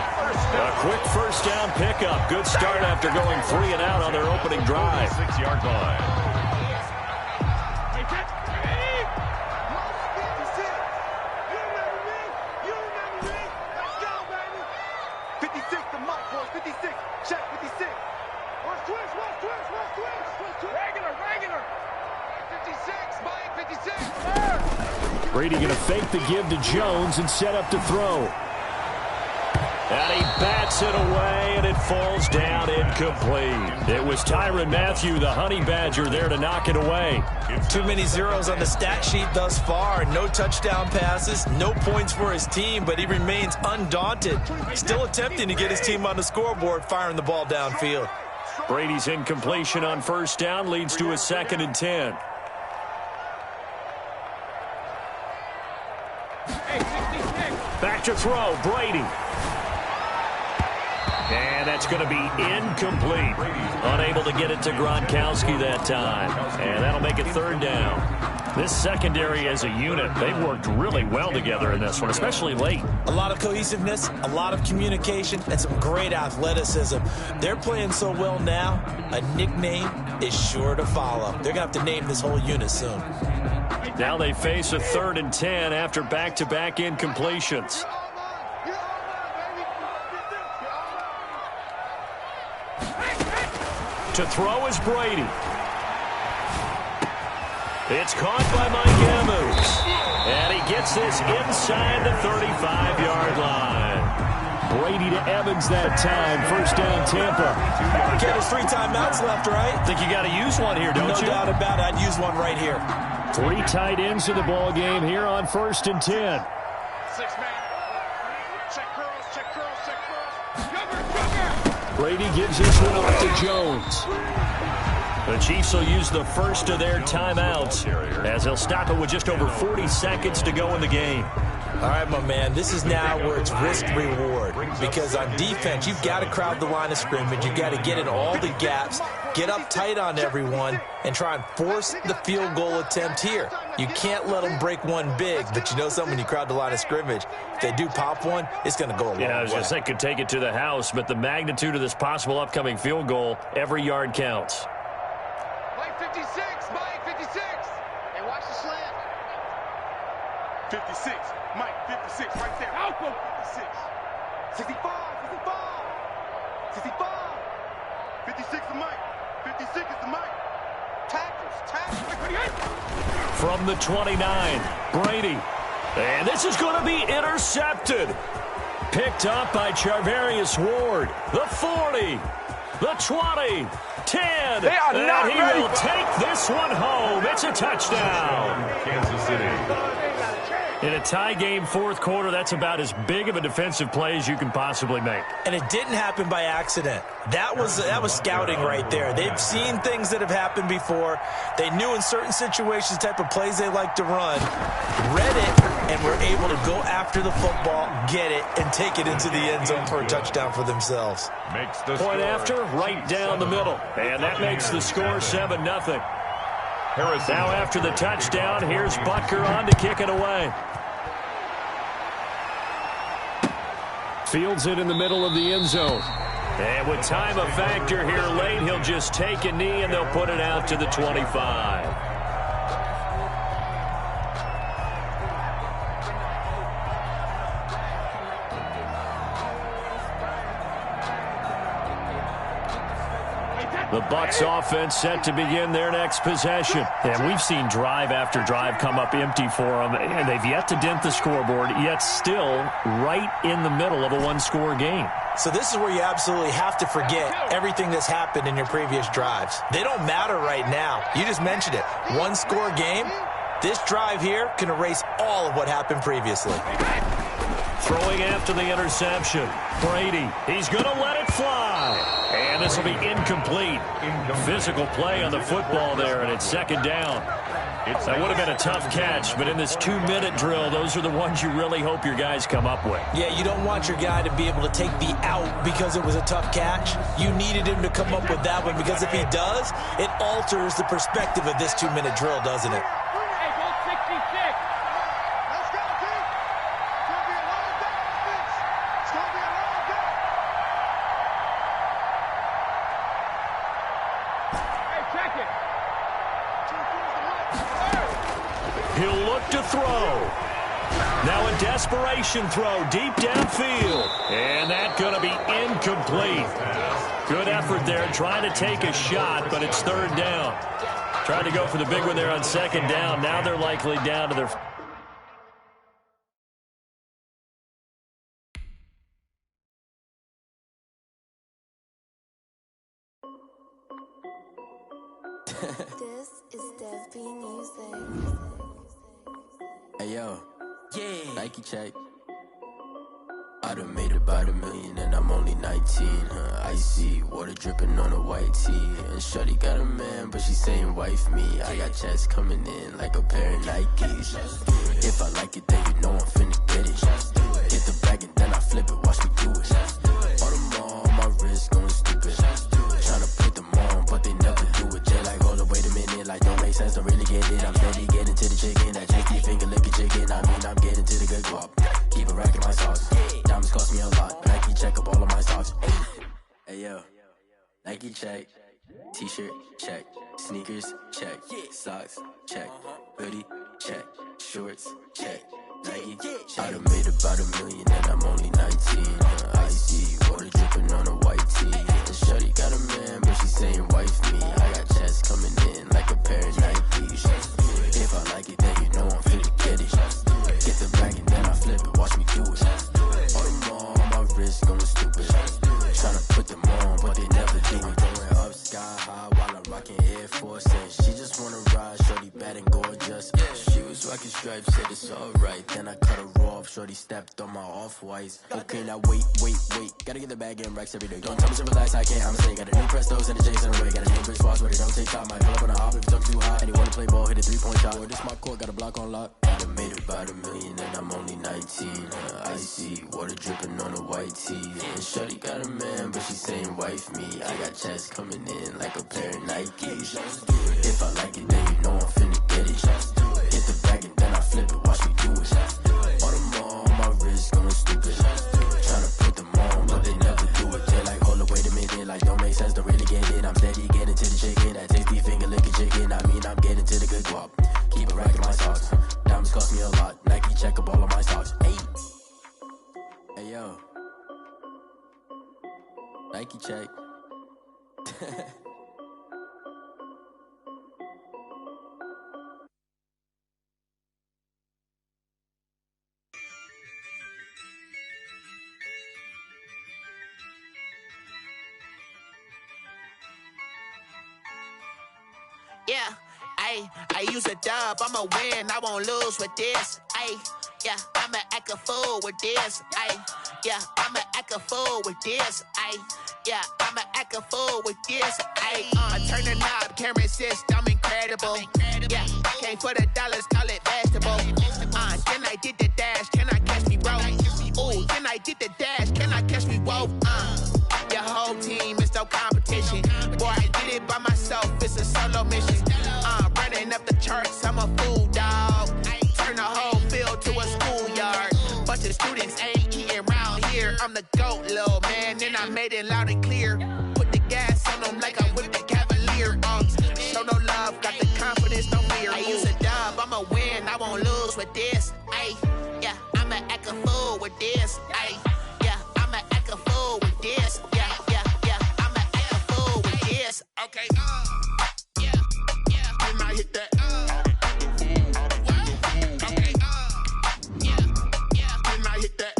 A quick first down pickup. Good start after going 3 and out on their opening drive. 6-yard line. Brady going to fake the give to Jones and set up to throw. And he bats it away, and it falls down incomplete. It was Tyrann Mathieu, the Honey Badger, there to knock it away. Too many zeros on the stat sheet thus far. No touchdown passes, no points for his team, but he remains undaunted. Still attempting to get his team on the scoreboard, firing the ball downfield. Brady's incompletion on first down leads to a 2nd and 10. Back to throw, Brady. And that's going to be incomplete. Unable to get it to Gronkowski that time. And that'll make it 3rd down. This secondary as a unit, they've worked really well together in this one, especially late. A lot of cohesiveness, a lot of communication, and some great athleticism. They're playing so well now, a nickname is sure to follow. They're going to have to name this whole unit soon. Now they face a 3rd and 10 after back-to-back incompletions. To throw is Brady. It's caught by Mike Evans. And he gets this inside the 35-yard line. Brady to Evans that time. First down, Tampa. Okay, there's 3 timeouts left, right? Think you got to use one here, don't you? No doubt about it. I'd use one right here. 3 tight ends in the ball game here on 1st and 10. 6-man. Check curls, check curls, check curls. Jumper. Brady gives this one off to Jones. The Chiefs will use the first of their timeouts as they'll stop it with just over 40 seconds to go in the game. All right, my man, this is now where it's risk-reward, because on defense, you've got to crowd the line of scrimmage. You've got to get in all the gaps, get up tight on everyone, and try and force the field goal attempt here. You can't let them break one big, but you know something, when you crowd the line of scrimmage, if they do pop one, it's going to go a long way. Yeah, I was going to say could take it to the house, but the magnitude of this possible upcoming field goal, every yard counts. Mike 56, Mike 56. Hey, watch the slant. 56. Mike, 56, right there. Alpha, 56. 65, 65. 65. 56 to Mike. 56 is to Mike. Tackles. From the 29, Brady. And this is going to be intercepted. Picked up by Charvarius Ward. The 40. The 20, 10, they are not and he ready. will take this one home. It's a touchdown. Kansas City. In a tie game fourth quarter, that's about as big of a defensive play as you can possibly make. And it didn't happen by accident. That was scouting right there. They've seen things that have happened before. They knew in certain situations the type of plays they like to run, read it, and were able to go after the football, get it, and take it into the end zone for a touchdown for themselves. Makes the Point score after, right down the middle. And that makes the score 7-0. Harrison. Now after the touchdown, here's Butker on to kick it away. Fields it in the middle of the end zone. And with time a factor here late, he'll just take a knee and they'll put it out to the 25. The Bucs offense set to begin their next possession. And we've seen drive after drive come up empty for them, and they've yet to dent the scoreboard, yet still right in the middle of a one-score game. So this is where you absolutely have to forget everything that's happened in your previous drives. They don't matter right now. You just mentioned it. One-score game. This drive here can erase all of what happened previously. Throwing after the interception. Brady, he's going to let it fly. And this will be incomplete. Physical play on the football there, and it's second down. That would have been a tough catch, but in this 2-minute drill, those are the ones you really hope your guys come up with. Yeah, you don't want your guy to be able to take the out because it was a tough catch. You needed him to come up with that one, because if he does, it alters the perspective of this 2-minute drill, doesn't it? He'll look to throw. Now a desperation throw deep downfield. And that's going to be incomplete. Good effort there trying to take a shot, but it's third down. Trying to go for the big one there on second down. Now they're likely down to their... This is Dev B Music. Hey yo, yeah, Nike check. I done made about $1 million and I'm only 19. Icy water dripping on a white tee. And shorty got a man, but she saying wife me. I got checks coming in like a pair of Nikes. If I like it, then you know I'm finna get it. Hit the bag and then I flip it, watch me do it. All on my wrist going stupid. Tryna put them on, but they never do it. Jay like, hold up, wait a minute, like don't make sense, don't really get it. I'm steady getting to the chicken, that tasty finger licking chicken. I mean, I'm getting to the good guap. Keep it racking my sauce. Diamonds cost me a lot. Nike check up all of my socks. Hey yo, Nike check. T-shirt check. Sneakers check. Socks check. Hoodie check. Shorts check. Nike. I done made about $1 million and I'm only 19. Icy water dripping on a white tee. And shorty got a man, but she saying wife me. I got checks coming in like a pair of Nikes. If I like it, then you know I'm finna get it. Get the bag and then I flip it, watch me do it. All them on my wrist going stupid. Tryna put them on, but they never do it. Going up sky high while I'm rocking Air Force. And she just wanna ride, shorty bad and gorgeous. She was rocking stripes, said it's alright. Then I cut her off, shorty stepped on my off-whites. Okay, now wait. Gotta get the bag and racks every day. Don't tell me to relax, I can't, I'm saying. Got a new Prestos and a Jason away. Got a new bitch boss, but it don't take time. Might pull up on a hop if you talk too hot. And you wanna play ball, hit a 3-point shot. Boy, this my court, got a block on lock. I done made about $1 million and I'm only 19. Icy water dripping on a white tee. And shorty got a man, but she saying wife me. I got checks coming in like a pair of Nikes. If I like it, then you know I'm finna get it. Hit the bag and then I flip it, watch me do it. All them on my wrist going stupid. Tryna put them on, but they never do it. They're like, hold up, wait a minute, like don't make sense, don't really get it. I'm steady getting to the chicken, that tasty finger licking chicken. I mean, I'm getting to the good guap. Keep it racking my socks. Diamonds cost me a lot. Nike check up all of my socks. Hey yo, Nike check. Yeah, I use a dub, I'ma win, I won't lose with this. Yeah, I'ma act a fool with this. Yeah, I'ma act a fool with this. Yeah, I'ma act a fool with this. Turn the knob, camera assist, I'm incredible. Yeah, came for the dollars, call it vegetable. Then I did the dash, can I catch me, bro? Ooh, then I did the dash, can I catch me, whoa? Your whole team is no competition. Boy, I did it by myself, it's a solo mission. Running up the charts, I'm a fool, dog. Turn the whole field to a schoolyard. Bunch of students ain't eating round here. I'm the GOAT, little man, and I made it loud and clear. Put the gas on them like I whipped the Cavalier. Show no love, got the confidence, no fear. I use a dub, I'ma win, I won't lose with this. Yeah, I'ma act a fool with this. Yeah, I'ma act a fool with this. Yeah, I'ma act a fool with this. Okay, yeah, and I hit that. Okay, yeah, and I hit that.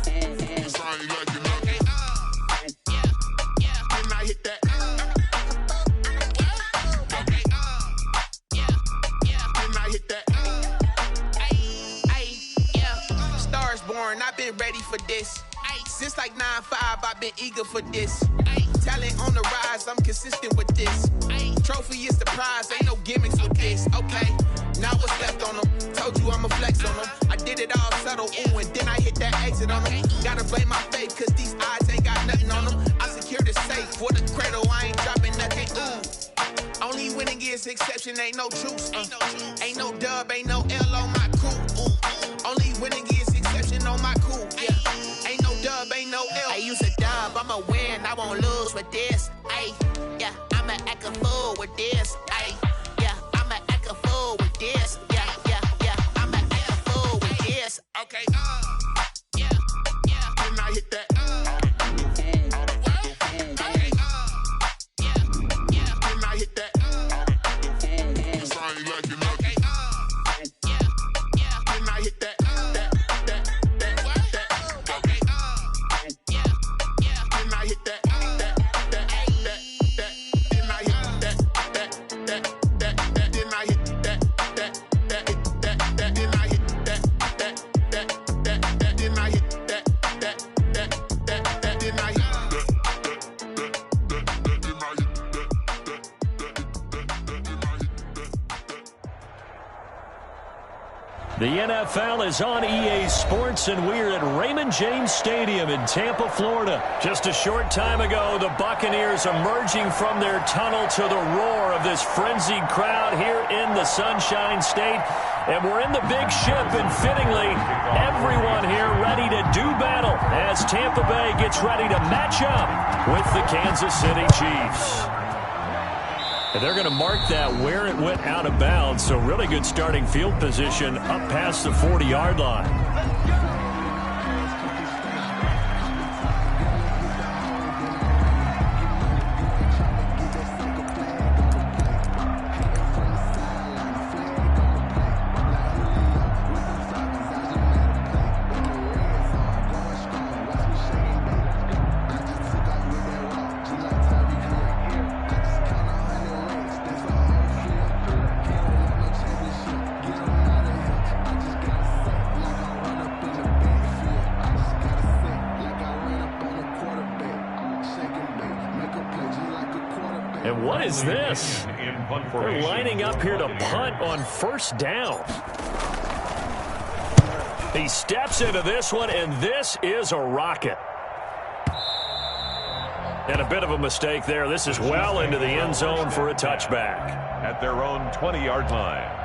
It's I ain't like it, okay, yeah, and I hit that. Okay, yeah, and I hit that. Yeah, stars born, I've been ready for this. Since like 9-5, I've been eager for this. Talent on the rise, I'm consistent with this. Trophy is the prize, ain't no gimmicks with this. Okay, now what's left on them? Told you I'ma flex on them. I did it all subtle, ooh, and then I hit that exit on them. Gotta blame my faith, cause these odds ain't got nothing on them. I secured the safe for the cradle, I ain't dropping nothing, ooh. Only winning is exception, ain't no truce. Ain't no dub, ain't no L on my crew. Only winning is exception on my cool. Yeah, ain't no dub, ain't no L. I use a dub, I'ma win, I won't lose with this. Yeah, I'ma act a fool with this. Yeah, I'ma act a fool with this. Yeah, I'ma act a fool with this. Okay, yeah, and I hit that. Okay, yeah, and I hit that. It's I ain't like it, okay, yeah, and I hit that. Okay, yeah, and I hit that. The NFL is on EA Sports, and we're at Raymond James Stadium in Tampa, Florida. Just a short time ago, the Buccaneers emerging from their tunnel to the roar of this frenzied crowd here in the Sunshine State. And we're in the big ship, and fittingly, everyone here ready to do battle as Tampa Bay gets ready to match up with the Kansas City Chiefs. And they're going to mark that where it went out of bounds, so really good starting field position up past the 40-yard line. And what is this? They're lining up here to punt on first down. He steps into this one, and this is a rocket. And a bit of a mistake there. This is well into the end zone for a touchback. At their own 20-yard line.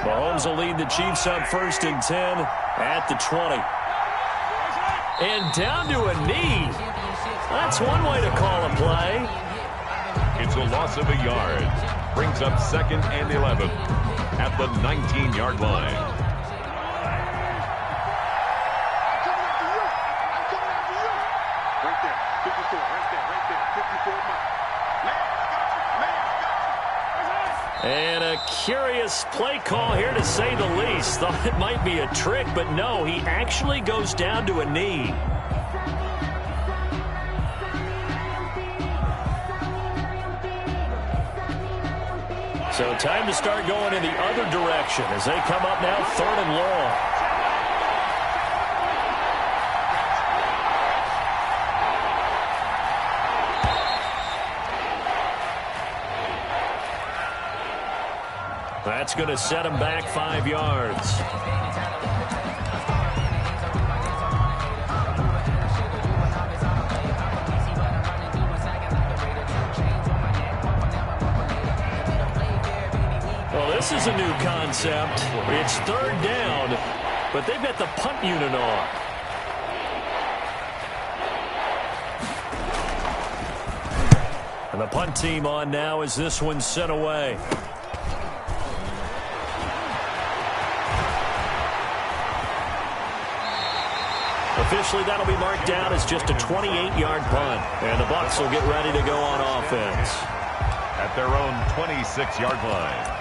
Mahomes will lead the Chiefs up 1st and 10 at the 20. And down to a knee. That's one way to call a play. It's a loss of a yard. Brings up 2nd and 11 at the 19-yard line. Right there, 54, right there, 54 miles. Man, I got you. curious play call here, to say the least. Thought it might be a trick, but no, he actually goes down to a knee. So time to start going in the other direction as they come up now 3rd and long. That's going to set him back 5 yards. Well, this is a new concept. It's 3rd down, but they've got the punt unit on. And the punt team on now as this one's sent away. Officially, that'll be marked down as just a 28-yard punt. And the Bucs will get ready to go on offense. At their own 26-yard line.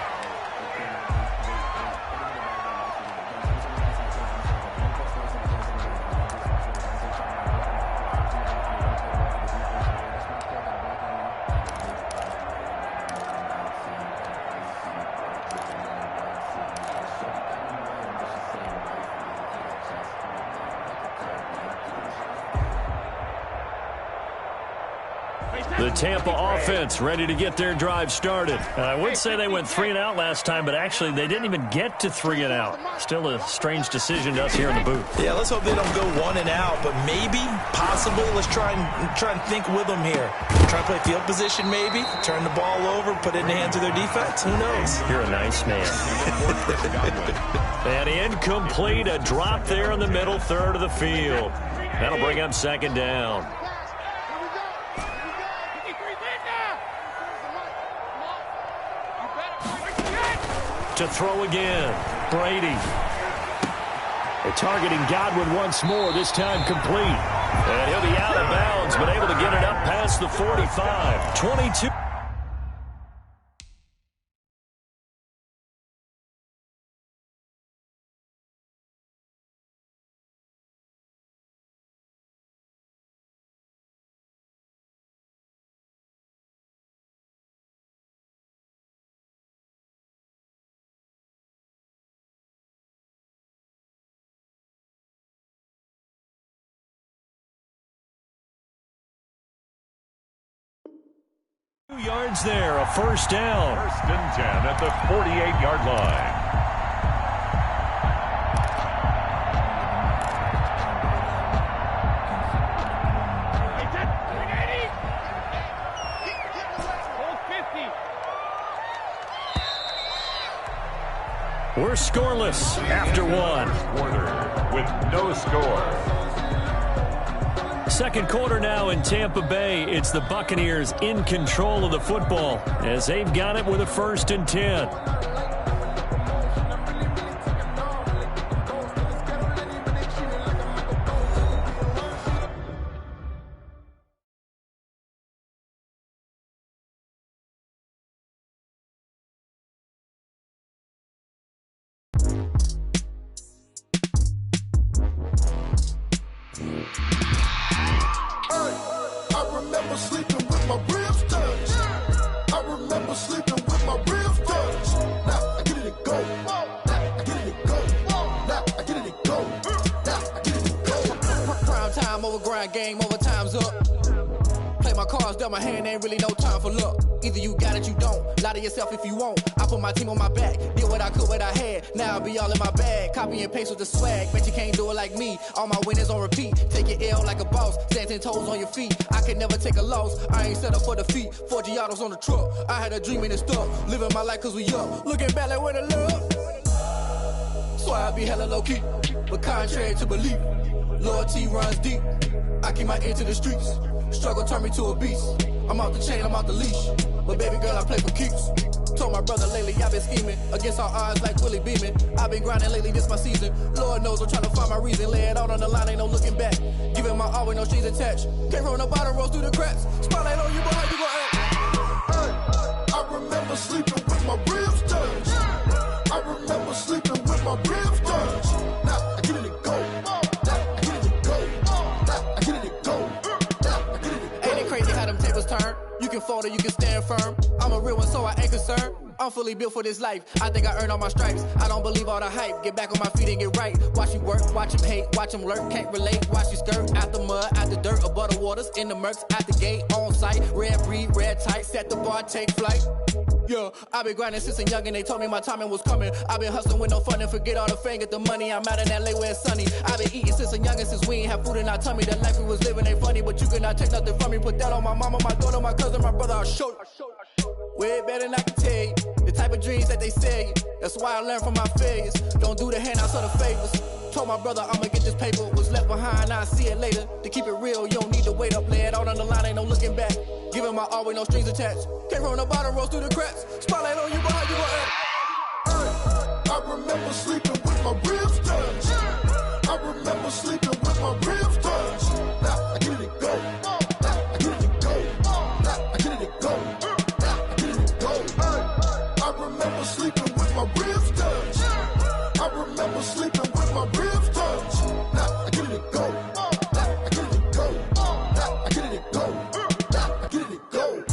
The Tampa offense ready to get their drive started. I would say they went 3 and out last time, but actually they didn't even get to 3 and out. Still a strange decision to us here in the booth. Yeah, let's hope they don't go 1 and out, but maybe, possibly, let's try and think with them here. Try to play field position maybe, turn the ball over, put it in the hands of their defense. Who knows? You're a nice man. And incomplete, a drop there in the middle third of the field. That'll bring up 2nd down. To throw again, Brady. They're targeting Godwin once more, this time complete. And he'll be out of bounds, but able to get it up past the 45. 22. Yards there, a 1st down. 1st and 10 at the 48-yard line. We're scoreless after 1. Quarter with no score. 2nd quarter now in Tampa Bay. It's the Buccaneers in control of the football as they've got it with a 1st and 10. Game over, time's up. Play my cards, dealt my hand, ain't really no time for luck. Either you got it, you don't. Lie to yourself if you won't. I put my team on my back, did what I could, what I had. Now I'll be all in my bag, copy and paste with the swag. Bet you can't do it like me. All my winners on repeat. Take your L like a boss, stand 10 toes on your feet. I can never take a loss. I ain't set up for defeat. 4 Giottos on the truck. I had a dream and it stuck. Living my life cause we up. Looking back like where the love. So I be hella low key, but contrary to belief, loyalty runs deep. I keep my ear to the streets. Struggle turned me to a beast. I'm out the chain, I'm out the leash. But baby girl, I play for keeps. Told my brother lately I've been scheming against all odds like Willie Beeman. I've been grinding lately, this my season. Lord knows I'm trying to find my reason. Lay it out on the line, ain't no looking back. Giving my all with no strings attached. Came from the bottom, rose through the cracks. Spotlight on you, but how you gon' act? Hey, I remember sleeping with my my ribs touched. I remember sleeping with my ribs touched. Now I get it and go. Now I get it and go. Now I get it and go. Now I get it and go. Ain't it crazy how them tables turn? You can fold or you can stand firm. I'm a real one, so I ain't concerned. I'm fully built for this life. I think I earned all my stripes. I don't believe all the hype. Get back on my feet and get right. Watch you work, watch him hate, watch him lurk. Can't relate, watch you skirt. Out the mud, out the dirt, above the waters, in the murks, out the gate, on site. Red breed, red tight, set the bar, take flight. Yeah, I been grinding since a youngin', they told me my timing was coming. I been hustling with no fun and forget all the fame, get the money. I'm out in LA where it's sunny. I been eating since a youngin', since we ain't have food in our tummy. The life we was living ain't funny, but you cannot take nothing from me. Put that on my mama, my daughter, my cousin, my brother, I'll show you. Way better than I can tell you. The type of dreams that they sell you. That's why I learned from my failures. Don't do the handouts or the favors. Told my brother I'ma get this paper. Was left behind, I'll see it later. To keep it real, you don't need to wait up. Lay it out on the line, ain't no looking back. Giving my all with no strings attached. Came from the bottom, rose through the cracks. Spotlight on you, but how you gon' act? I remember sleeping with my ribs touched. I remember sleeping with my ribs touched. Now I get it and go. Now I get it and go. Now I get it and go. Now I get it and go. I remember sleeping with my ribs touched. I remember sleeping with my ribs touched. Now I get it and go. Now I get it and go. Now I get it and go. Now I get it and go.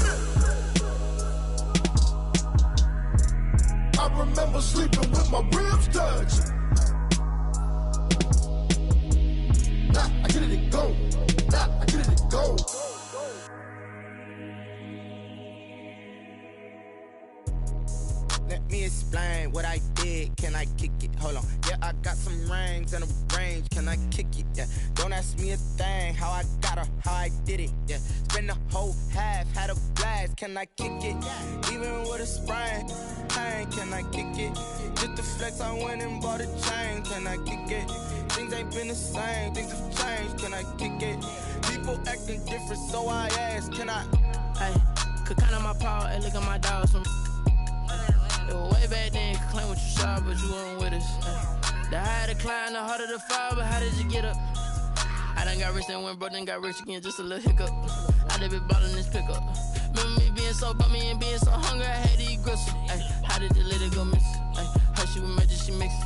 I remember sleeping with my ribs touched. Now I get it and go. Now I get it and go. Let me explain what I did. Can I kick it? Hold on. Yeah, I got some rings and a range. Can I kick it? Yeah. Don't ask me a thing. How I got her, how I did it. Yeah. Spend the whole half, had a blast. Can I kick it? Even with a sprain. Pain, can I kick it? Just the flex, I went and bought a chain. Can I kick it? Things ain't been the same. Things have changed. Can I kick it? People acting different, so I ask. Can I? Hey, could count on my power. Hey, look at my dogs from. It was way back then, could claim what you saw, but you weren't with us. The higher the climb, the harder the fall, but how did you get up? I done got rich and went broke, then got rich again, just a little hiccup. I done been ballin' this pickup. Remember me being so bummy and being so hungry, I had to eat gristle. Ay, how did the lady go miss? Her she was magic, she mixed.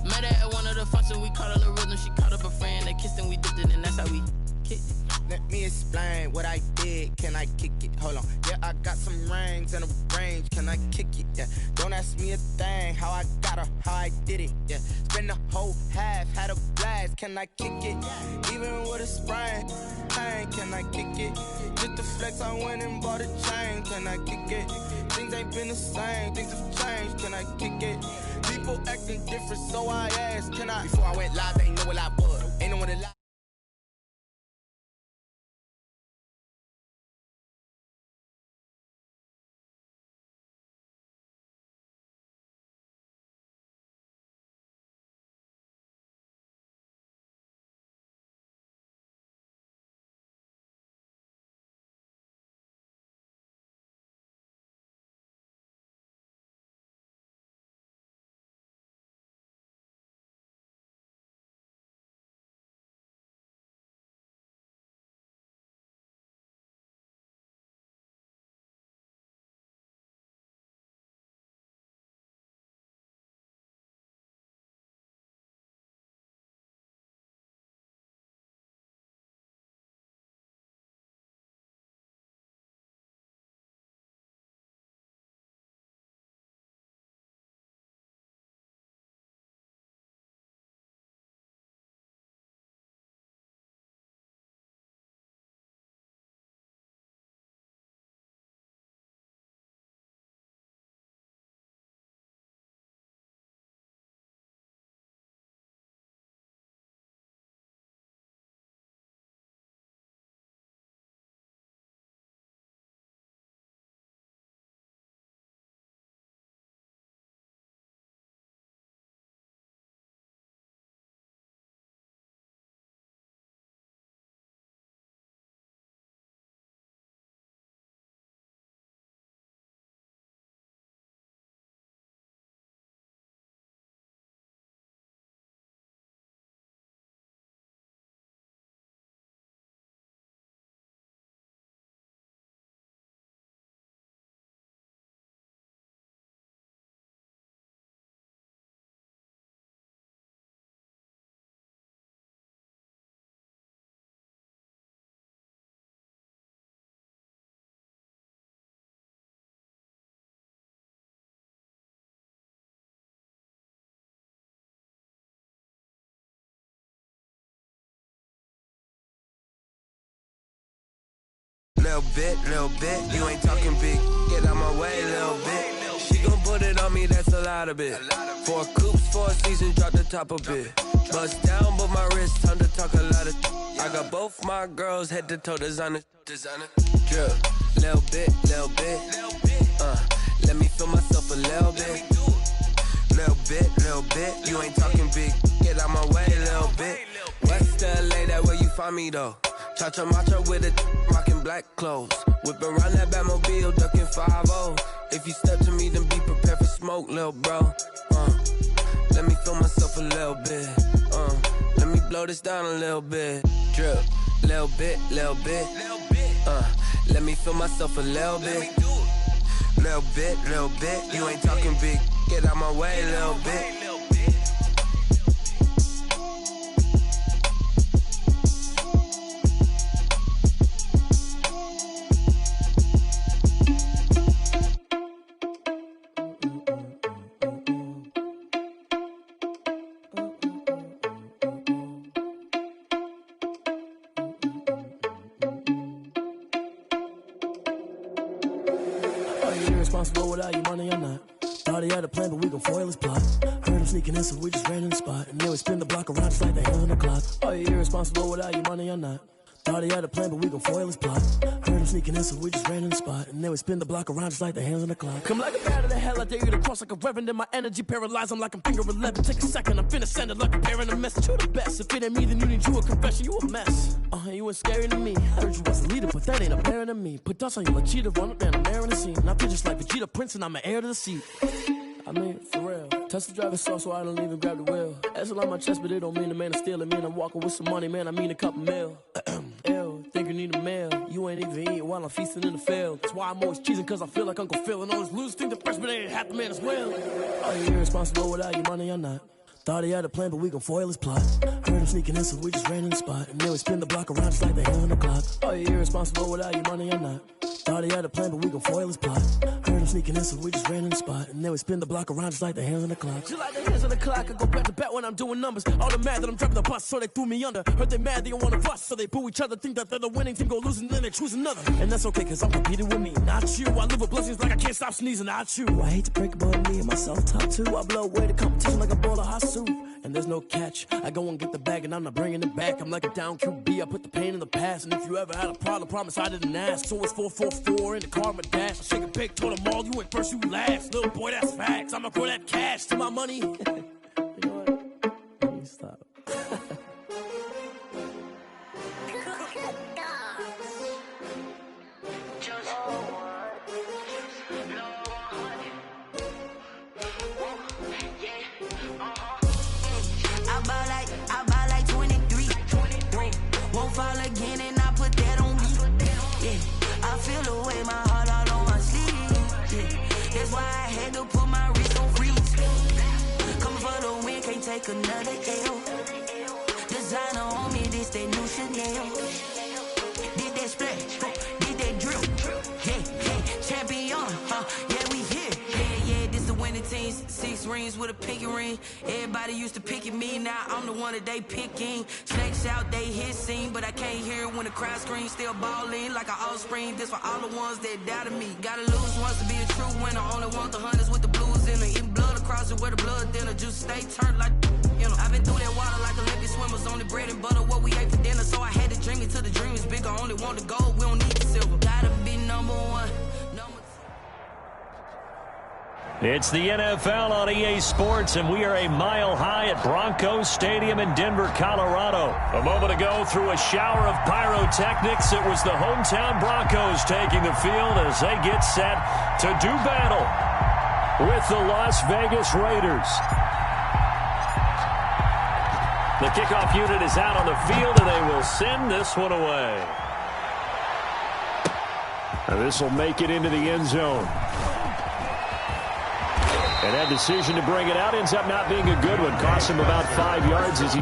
Met her at one of the functions, we caught a little rhythm, she caught up a friend, they kissed and we dipped it, and that's how we kicked it. Let me explain what I did. Can I kick it? Hold on. Yeah, I got some rings and a range. Can I kick it? Yeah. Don't ask me a thing. How I got her, how I did it. Yeah. Spend the whole half, had a blast. Can I kick it? Even with a sprain. Pain, can I kick it? Just the flex, I went and bought a chain. Can I kick it? Things ain't been the same. Things have changed. Can I kick it? People acting different, so I asked. Can I? Before I went live, they ain't know what I was. Ain't no one to lie. little bit. You ain't talking big, get out my way, little bit. She gon' put it on me, that's a lot of it. 4 coops, 4 seasons, drop the top a bit. Bust down, but my wrist, time to talk a lot of. I got both my girls head to toe designer. Drip, little bit. Let me feel myself a little bit. Little bit. You ain't talking big, get out my way, little bit. West LA, that where you find me though. Cha-cha matcha with it, rocking black clothes. Whipping around that Batmobile, ducking 5-0. If you step to me, then be prepared for smoke, little bro. Let me feel myself a little bit. Let me blow this down a little bit. Drip, little bit. Let me feel myself a little bit. Little bit. You ain't talking big, get out my way, little bit. Irresponsible without your money or not. Thought he had a plan, but we gon' foil his plot. Heard him sneaking in, so we just ran in the spot. And then we spin the block around just like the hands on the clock. Are you irresponsible without your money or not? Thought he had a plan, but we gon' foil his plot. Heard him sneaking in, so we just ran in the spot. And then we spin the block around just like the hands on the clock. Come like a bat of the hell, I dare you to cross like a reverend. In my energy paralyzed, I'm like I'm finger 11. Take a second, I'm finna send it like a parent a message. You the best, if it ain't me, then you need you a confession. You a mess, you ain't scary to me. Heard you was a leader, but that ain't apparent to me. Put dust on you like cheetah, run up down, I'm airing the scene. I feel just like Vegeta Prince, and I'm an heir to the seat. I mean, for real. Touch the driver's soft, so I don't even grab the wheel. That's on my chest, but it don't mean the man is stealing. Man, I'm walking with some money, man, I mean a couple mil. Ew, think you need a meal. You ain't even eating while I'm feasting in the field. That's why I'm always cheesing, cause I feel like Uncle Phil. And all this losers think the freshman ain't half the man as well. Are you irresponsible without your money or not? Thought he had a plan, but we gon' foil his plot. Heard him sneaking in, so we just ran in the spot. And then we spin the block around just like the hands on the clock. Are you irresponsible without your money or not? Thought he had a plan, but we gon' foil his plot. Heard him sneaking in, so we just ran in the spot. And then we spin the block around just like the hands on the clock. Just like the hands on the clock, I go back to back when I'm doing numbers. All the mad that I'm driving the bus, so they threw me under. Heard they mad, they don't wanna bust, so they boo each other. Think that they're the winning team, go losing, then they choose another. And that's okay, cause I'm competing with me, not you. I live with blessings like I can't stop sneezing, not you. I hate to break it, but me and myself top too. I blow away the competition like a bowl of hot soup. And there's no catch. I go and get the bag and I'm not bringing it back. I'm like a down QB, I put the pain in the past. And if you ever had a problem, promise I didn't ask. So it's 444 in the car, my dash. I shake a big, told them all, you went first, you last. Little boy, that's facts. I'ma throw that cash to my money. You know what? Let me stop. I buy like 23. Won't fall again and I put that on me. Yeah, I feel the way my heart all on my sleeve. Yeah, that's why I had to put my wrist on freeze. Coming for the win, can't take another L. Designer on me, this that new Chanel. Did that splash, did that drip. Yeah, champion, yeah, we here. Yeah, this the winning team. 6 rings with a pinky ring. Everybody used to pick at me, now I'm the one that they picking. Snakes out, they hit scene, but I can't hear it when the crowd screams. Still balling like an offspring. This for all the ones that doubted me. Gotta lose once to be a true winner. Only want the hunters with the blues in it. Eating blood across it where the blood dinner. Juice stay turned like, you know. I've been through that water like Olympic swimmers. Only bread and butter, what we ate for dinner. So I had to dream it till the dream is bigger. Only want the gold, we don't need the silver. Gotta be number one. It's the NFL on EA Sports, and we are a mile high at Broncos Stadium in Denver, Colorado. A moment ago, through a shower of pyrotechnics, it was the hometown Broncos taking the field as they get set to do battle with the Las Vegas Raiders. The kickoff unit is out on the field, and they will send this one away. And this will make it into the end zone. And that decision to bring it out ends up not being a good one. Cost him about 5 yards as he